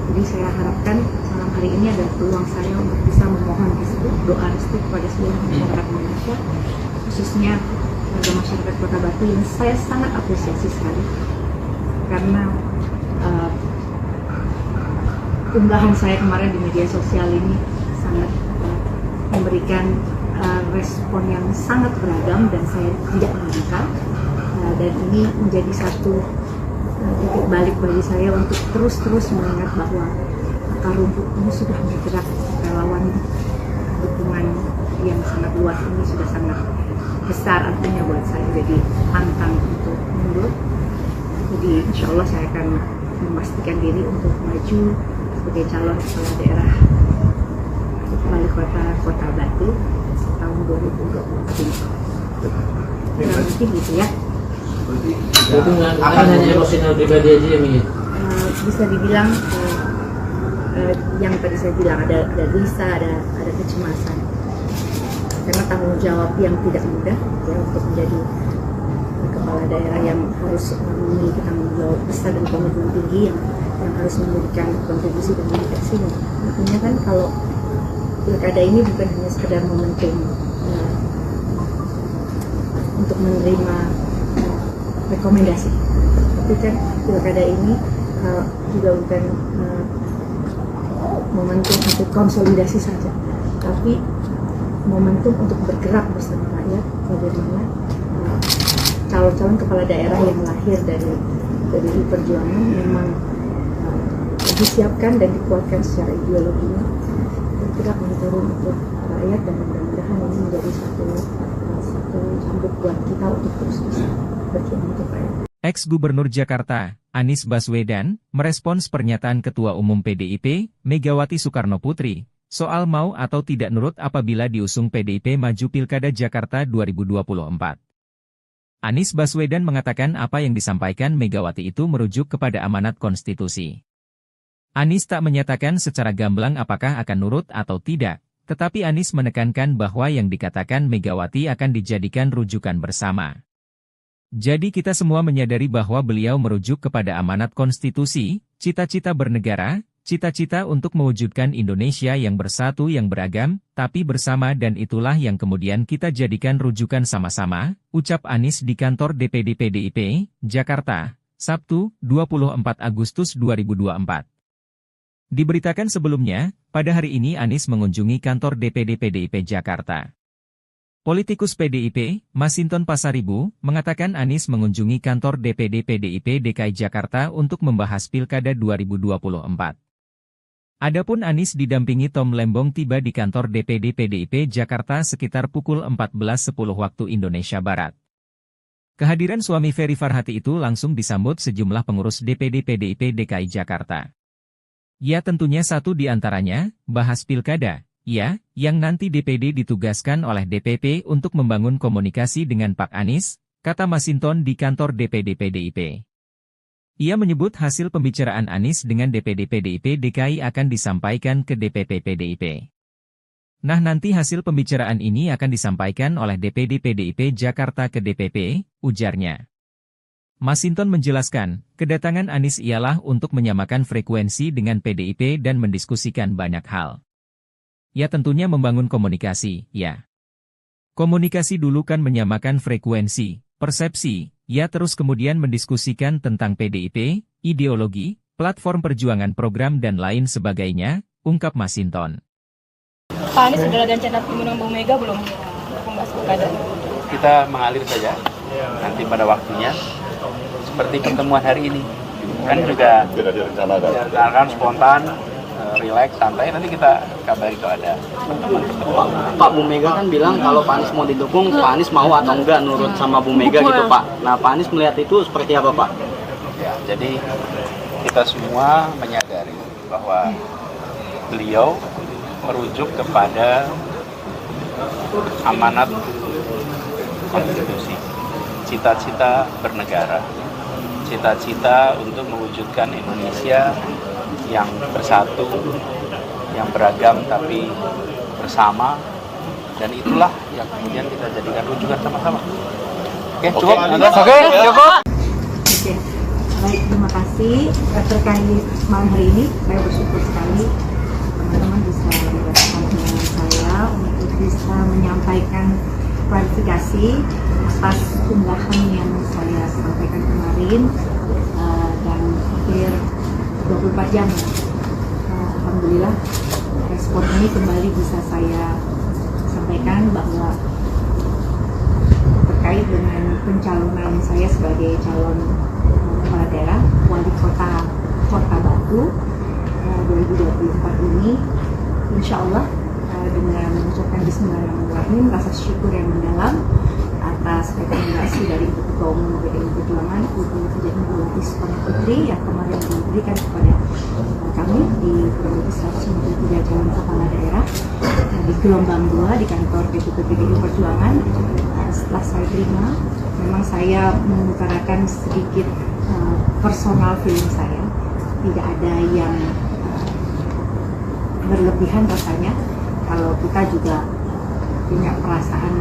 Jadi saya harapkan malam hari ini ada peluang saya untuk bisa memohon restu, doa restu kepada seluruh masyarakat Indonesia, khususnya warga masyarakat Kota Batu yang saya sangat apresiasi sekali, karena unggahan saya kemarin di media sosial ini sangat memberikan respon yang sangat beragam dan saya tidak menyangka, dan ini menjadi satu titik balik bagi saya untuk terus mengingat bahwa akar rumput ini sudah bergerak, relawan dukungan yang sangat luas ini sudah sangat besar artinya buat saya, jadi pantang untuk mundur. Jadi insya Allah saya akan memastikan diri untuk maju sebagai calon kepala daerah wali kota Batu tahun 2024 ini. Kurang lebih gitu ya. Itu nggak hanya emosional pribadi aja ya, Mi? Bisa dibilang yang tadi saya bilang ada gelisah, ada kecemasan karena tanggung jawab yang tidak mudah ya untuk menjadi kepala daerah yang harus memiliki tanggung jawab besar dan komitmen tinggi yang harus memberikan kontribusi dan mitigasi. Artinya kan kalau pilkada ini bukan hanya sekedar momentum untuk menerima rekomendasi, tapi kan pilkada ini juga bukan momentum untuk konsolidasi saja, tapi momentum untuk bergerak bersama rakyat bagaimana calon-calon kepala daerah yang lahir dari PDI Perjuangan memang disiapkan dan dikuatkan secara ideologinya bergerak menurun untuk rakyat, dan mudah-mudahan ini menjadi satu cambuk buat kita untuk terus bisa berjuang untuk rakyat. Ex-Gubernur Jakarta, Anies Baswedan, merespons pernyataan Ketua Umum PDIP, Megawati Soekarnoputri, soal mau atau tidak nurut apabila diusung PDIP maju Pilkada Jakarta 2024. Anies Baswedan mengatakan apa yang disampaikan Megawati itu merujuk kepada amanat konstitusi. Anies tak menyatakan secara gamblang apakah akan nurut atau tidak, tetapi Anies menekankan bahwa yang dikatakan Megawati akan dijadikan rujukan bersama. Jadi kita semua menyadari bahwa beliau merujuk kepada amanat konstitusi, cita-cita bernegara, cita-cita untuk mewujudkan Indonesia yang bersatu yang beragam, tapi bersama, dan itulah yang kemudian kita jadikan rujukan sama-sama, ucap Anies di kantor DPD PDIP, Jakarta, Sabtu, 24 Agustus 2024. Diberitakan sebelumnya, pada hari ini Anies mengunjungi kantor DPD PDIP Jakarta. Politikus PDIP, Masinton Pasaribu, mengatakan Anies mengunjungi kantor DPD PDIP DKI Jakarta untuk membahas Pilkada 2024. Adapun Anies didampingi Tom Lembong tiba di kantor DPD PDIP Jakarta sekitar pukul 14.10 waktu Indonesia Barat. Kehadiran suami Ferry Farhati itu langsung disambut sejumlah pengurus DPD PDIP DKI Jakarta. Ya tentunya satu di antaranya, bahas Pilkada. Ya, yang nanti DPD ditugaskan oleh DPP untuk membangun komunikasi dengan Pak Anies, kata Masinton di kantor DPD PDIP. Ia menyebut hasil pembicaraan Anies dengan DPD PDIP DKI akan disampaikan ke DPP PDIP. Nah nanti hasil pembicaraan ini akan disampaikan oleh DPD PDIP Jakarta ke DPP, ujarnya. Masinton menjelaskan, kedatangan Anies ialah untuk menyamakan frekuensi dengan PDIP dan mendiskusikan banyak hal. Ya tentunya membangun komunikasi, ya. Komunikasi dulu kan menyamakan frekuensi, persepsi, ya terus kemudian mendiskusikan tentang PDIP, ideologi, platform perjuangan program dan lain sebagainya, ungkap Masinton. Pak Anies sudah ada rencana mengundang Bu Mega belum? Membahas pilkada. Kita mengalir saja, nanti pada waktunya, seperti pertemuan hari ini. Kan juga direncanakan spontan, relax, santai, nanti kita kabari kalau ada. Pak Bu Mega kan bilang kalau Pak Anies mau didukung, Pak Anies mau atau enggak nurut sama Bu Mega gitu Pak. Nah Pak Anies melihat itu seperti apa Pak? Ya, jadi kita semua menyadari bahwa beliau merujuk kepada amanat konstitusi, cita-cita bernegara, cita-cita untuk mewujudkan Indonesia yang bersatu, yang beragam tapi bersama, dan itulah yang kemudian kita jadikan rujukan sama-sama. Oke, cukup? Oke, cukup. Oke, baik, terima kasih. Terkait malam hari ini, saya bersyukur sekali teman-teman bisa bersama dengan saya untuk bisa menyampaikan klarifikasi atas unggahan yang saya sampaikan kemarin, dan hampir 24 jam alhamdulillah respon ini kembali bisa saya sampaikan bahwa terkait dengan pencalonan saya sebagai calon kepala daerah wali kota Batu 2024 ini, insya Allah dengan mengucapkan bismillahirrahmanirrahim, rasa syukur yang mendalam atas rekomendasi dari Ketua Umum PDI Perjuangan Ibu Hajah Megawati Soekarno Putri yang kemarin diberikan kepada kami di kurang lebih 193 calon kepala daerah di gelombang 2 di kantor DPP PDI Perjuangan. Setelah saya terima, memang saya mengutarakan sedikit personal feeling saya, tidak ada yang berlebihan rasanya. Kalau kita juga punya perasaan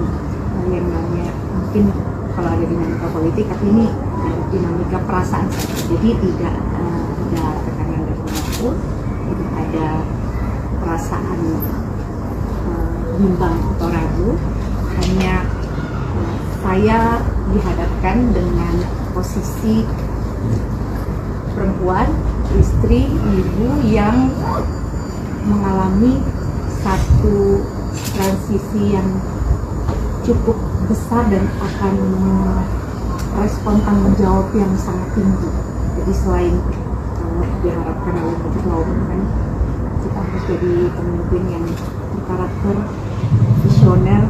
yang namanya, mungkin kalau ada dinamika politik, tapi ini dinamika perasaan saja. Jadi tidak ada tekanan dari manapun, tidak ada perasaan bimbang atau ragu. Hanya saya dihadapkan dengan posisi perempuan, istri, ibu yang mengalami satu transisi yang cukup besar dan akan merespon tanggung jawab yang sangat tinggi. Jadi selain diharapkan oleh Ketua Umum, kan kita harus jadi pemimpin yang berkarakter, visioner,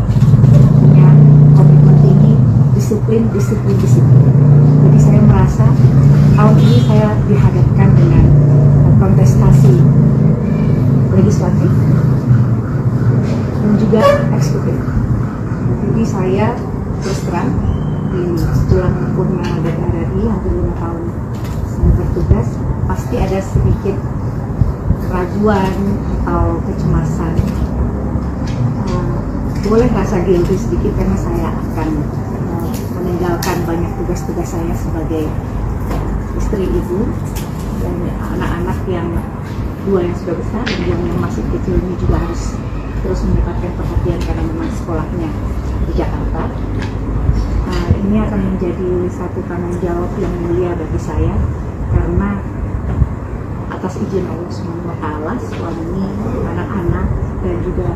punya komitmen tinggi, disiplin. Jadi saya merasa tahun ini saya dihadapkan dengan kontestasi legislatif dan juga eksekutif. Jadi saya terus terang setelah menempuh DPR RI hampir 5 tahun saya bertugas, pasti ada sedikit keraguan atau kecemasan. Boleh rasa guilty sedikit karena saya akan meninggalkan banyak tugas-tugas saya sebagai istri, ibu, dan anak-anak yang 2 yang sudah besar dan yang masih kecil ini juga harus terus mendapatkan perhatian karena memang sekolahnya di Jakarta. Ini akan menjadi satu tanggung jawab yang mulia bagi saya karena atas izin Allah SWT, suami, anak-anak, dan juga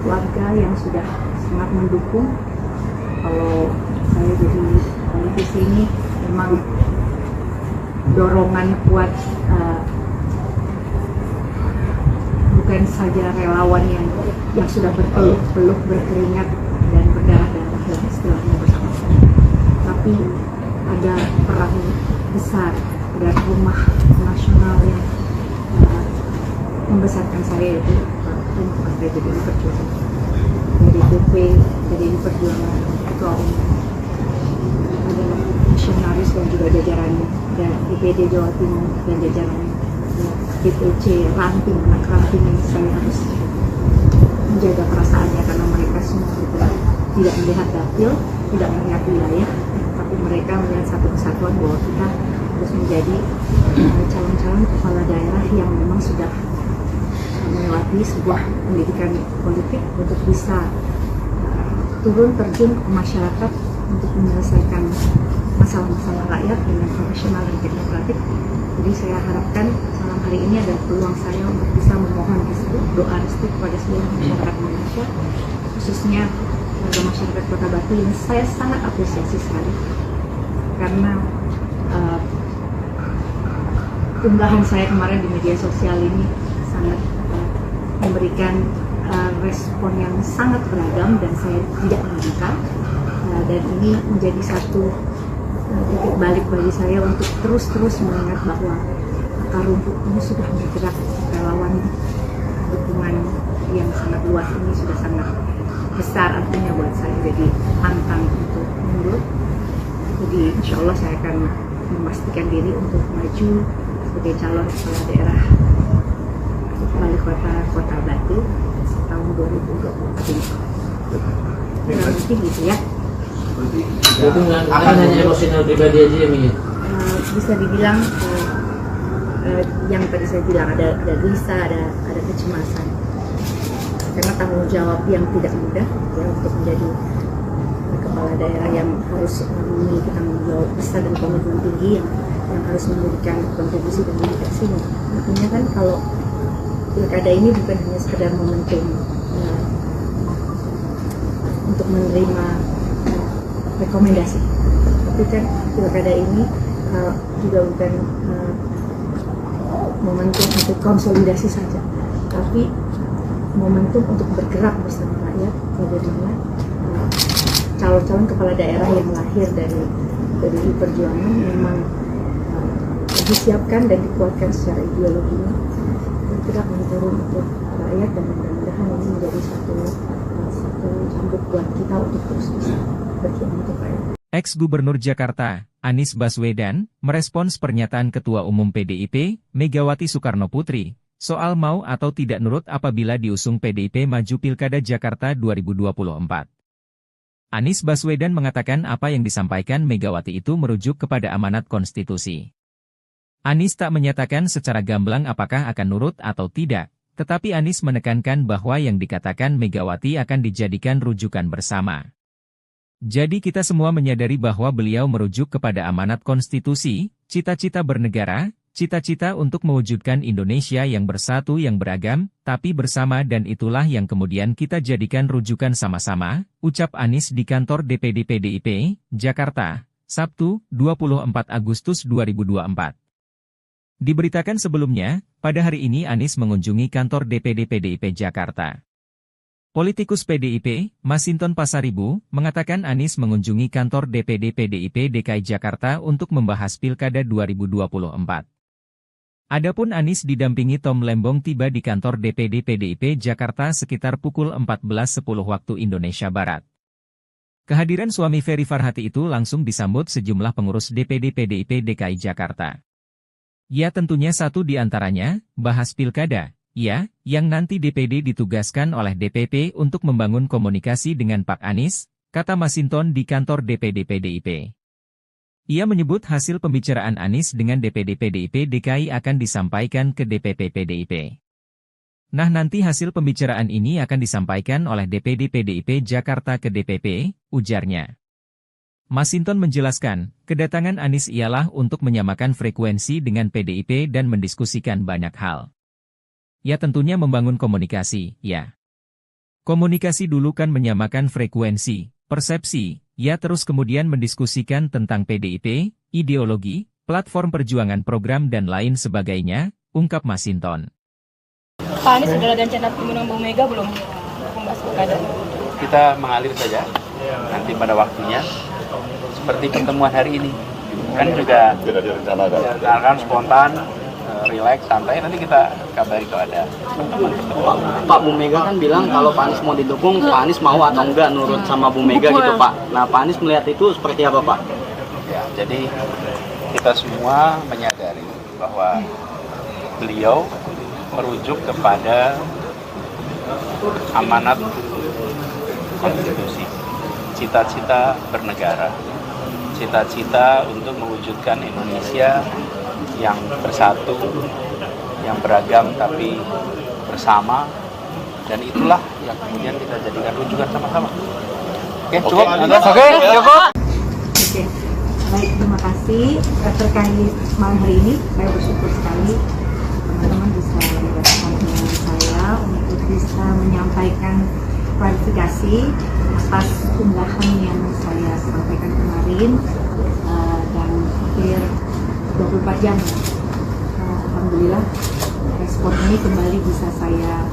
keluarga yang sudah sangat mendukung. Kalau saya jadi politisi ini memang dorongan kuat, bukan saja relawan yang sudah berpeluh berkeringat dan berdarah-darah dan istilahnya bersama-sama, tapi ada peran besar dari rumah nasional yang membesarkan saya, yaitu Partai PDI Perjuangan, dari DPP PDI Perjuangan, Ketua Umum, adalah misionaris dan juga jajarannya, dan DPD Jawa Timur dan jajarannya, DPC ranting, anak ranting yang saya harus menjaga perasaannya karena mereka semua tidak melihat dapil, tidak melihat wilayah, tapi mereka melihat satu kesatuan bahwa kita harus menjadi calon-calon kepala daerah yang memang sudah melewati sebuah pendidikan politik untuk bisa turun terjun ke masyarakat untuk menyelesaikan masalah-masalah rakyat dengan profesional dan teknokratik. Jadi saya harapkan malam hari ini ada peluang saya untuk bisa memohon restu, doa restu kepada seluruh masyarakat Indonesia, khususnya warga masyarakat Kota Batu yang saya sangat apresiasi sekali karena unggahan saya kemarin di media sosial ini sangat memberikan respon yang sangat beragam dan saya tidak menyangka, dan ini menjadi satu titik balik bagi saya untuk terus mengingat bahwa akar rumput ini sudah bergerak, relawan dukungan yang sangat luas ini sudah sangat besar artinya buat saya, jadi pantang untuk mundur. Jadi insya Allah saya akan memastikan diri untuk maju sebagai calon kepala daerah wali kota Batu tahun 2024 ini. Mungkin gitu ya. Itu nggak hanya emosional pribadi aja ya, Mi? Bisa dibilang yang tadi saya bilang ada gelisah, ada kecemasan karena tanggung jawab yang tidak mudah ya untuk menjadi kepala daerah yang harus memiliki tanggung jawab besar dan komitmen tinggi yang harus memberikan kontribusi dan dedikasinya. Artinya kan kalau pilkada ini bukan hanya sekedar momentum untuk menerima rekomendasi, tapi kan pilkada ini juga bukan momentum untuk konsolidasi saja, tapi momentum untuk bergerak bersama rakyat bagaimana calon-calon kepala daerah yang lahir dari PDI Perjuangan memang disiapkan dan dikuatkan secara ideologinya dan tidak menurun untuk rakyat, dan mudah-mudahan ini menjadi satu cambuk buat kita untuk terus bisa berjuang untuk rakyat. Ex-Gubernur Jakarta, Anies Baswedan, merespons pernyataan Ketua Umum PDIP, Megawati Soekarnoputri, soal mau atau tidak nurut apabila diusung PDIP maju Pilkada Jakarta 2024. Anies Baswedan mengatakan apa yang disampaikan Megawati itu merujuk kepada amanat konstitusi. Anies tak menyatakan secara gamblang apakah akan nurut atau tidak, tetapi Anies menekankan bahwa yang dikatakan Megawati akan dijadikan rujukan bersama. Jadi kita semua menyadari bahwa beliau merujuk kepada amanat konstitusi, cita-cita bernegara, cita-cita untuk mewujudkan Indonesia yang bersatu yang beragam, tapi bersama, dan itulah yang kemudian kita jadikan rujukan sama-sama, ucap Anies di kantor DPD PDIP, Jakarta, Sabtu, 24 Agustus 2024. Diberitakan sebelumnya, pada hari ini Anies mengunjungi kantor DPD PDIP Jakarta. Politikus PDIP, Masinton Pasaribu, mengatakan Anies mengunjungi kantor DPD PDIP DKI Jakarta untuk membahas Pilkada 2024. Adapun Anies didampingi Tom Lembong tiba di kantor DPD PDIP Jakarta sekitar pukul 14.10 waktu Indonesia Barat. Kehadiran suami Ferry Farhati itu langsung disambut sejumlah pengurus DPD PDIP DKI Jakarta. Ya tentunya satu di antaranya, bahas Pilkada. Ya, yang nanti DPD ditugaskan oleh DPP untuk membangun komunikasi dengan Pak Anies, kata Masinton di kantor DPD PDIP. Ia menyebut hasil pembicaraan Anies dengan DPD PDIP DKI akan disampaikan ke DPP PDIP. Nah nanti hasil pembicaraan ini akan disampaikan oleh DPD PDIP Jakarta ke DPP, ujarnya. Masinton menjelaskan, kedatangan Anies ialah untuk menyamakan frekuensi dengan PDIP dan mendiskusikan banyak hal. Ya tentunya membangun komunikasi, ya. Komunikasi dulu kan menyamakan frekuensi, persepsi, ya terus kemudian mendiskusikan tentang PDIP, ideologi, platform perjuangan program dan lain sebagainya, ungkap Masinton. Pak Anies sudah ada rencana pertemuan Bu Mega belum? Membahas pilkada. Kita mengalir saja, nanti pada waktunya, seperti pertemuan hari ini. Kan juga direncanakan spontan, relax, santai, nanti kita kabari kalau ada pertemuan. Pak Bu Mega kan bilang kalau Pak Anies mau didukung, Pak Anies mau atau enggak nurut sama Bu Mega gitu Pak. Nah Pak Anies melihat itu seperti apa Pak? Ya, jadi kita semua menyadari bahwa beliau merujuk kepada amanat konstitusi, cita-cita bernegara, cita-cita untuk mewujudkan Indonesia yang bersatu, yang beragam tapi bersama, dan itulah yang kemudian kita jadikan rujukan sama-sama. Oke, cukup? Oke, cukup. Oke, baik, terima kasih. Terkait malam hari ini, saya bersyukur sekali teman-teman bisa bersama dengan saya untuk bisa menyampaikan klarifikasi atas unggahan yang saya sampaikan kemarin, dan hampir 24 jam. Alhamdulillah respon ini kembali bisa saya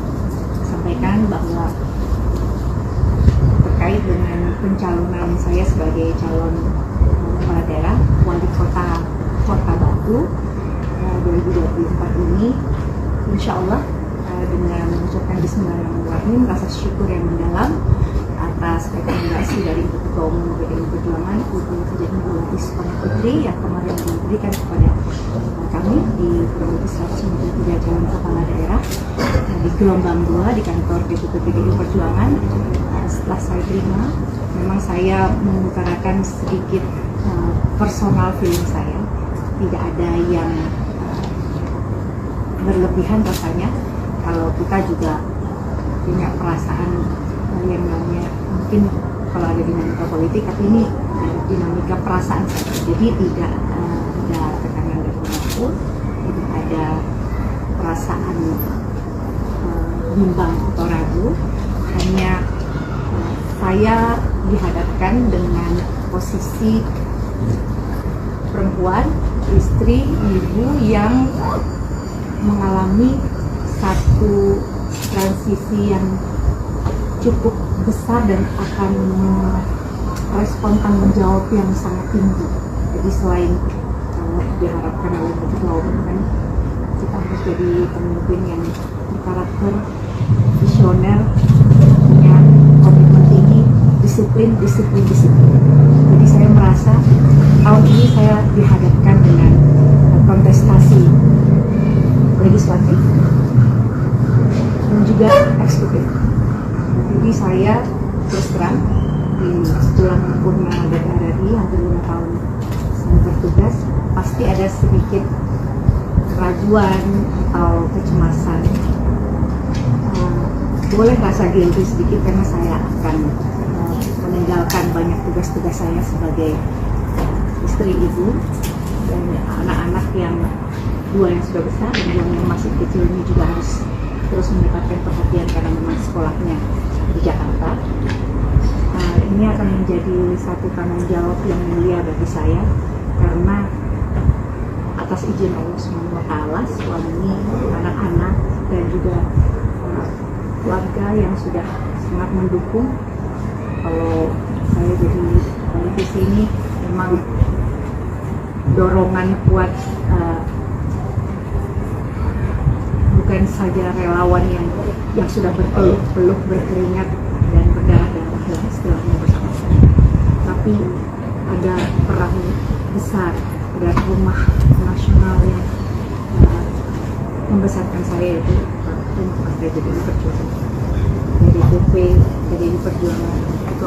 sampaikan bahwa terkait dengan pencalonan saya sebagai calon kepala daerah wali kota Batu 2024 ini, insya Allah dengan mengucapkan bismillahirrahmanirrahim, rasa syukur yang mendalam atas rekomendasi dari Ketua Umum PDI Perjuangan Ibu Megawati Soekarnoputri yang kemarin diberikan kepada kami di kurang lebih 193 calon kepala daerah di gelombang 2 di kantor DPP PDI Perjuangan. Setelah saya terima, memang saya mengutarakan sedikit personal feeling saya, tidak ada yang berlebihan rasanya. Kalau kita juga punya perasaan yang namanya mungkin kalau ada dinamika politik, tapi ini dinamika perasaan saya. Jadi tidak ada tekanan dari manapun, tidak ada perasaan bimbang atau ragu, hanya saya dihadapkan dengan posisi perempuan, istri, ibu yang mengalami satu transisi yang cukup besar dan akan merespon tanggung jawab yang sangat tinggi. Jadi selain kalau diharapkan oleh ketua umum kan kita harus jadi pemimpin yang berkarakter, visioner, punya komitmen tinggi, disiplin. Jadi saya merasa tahun ini saya dihadapkan dengan kontestasi legislatif dan juga eksekutif. Jadi saya terus terang setelah sempurna DPR RI hampir 5 tahun saya bertugas, pasti ada sedikit keraguan atau kecemasan. Boleh rasa guilty sedikit karena saya akan meninggalkan banyak tugas-tugas saya sebagai istri, ibu, dan anak-anak yang 2 yang sudah besar dan yang masih kecil ini juga harus terus mendapatkan perhatian karena memang sekolahnya di Jakarta. Ini akan menjadi satu tanggung jawab yang mulia bagi saya karena atas izin Allah SWT, suami, anak-anak, dan juga keluarga yang sudah sangat mendukung. Kalau saya jadi politisi ini memang dorongan kuat, bukan saja relawan yang sudah berpeluh berkeringat dan berdarah-darah dan istilahnya bersama saya, tapi ada peran besar, ada rumah nasional yang membesarkan saya, yaitu Partai PDI Perjuangan.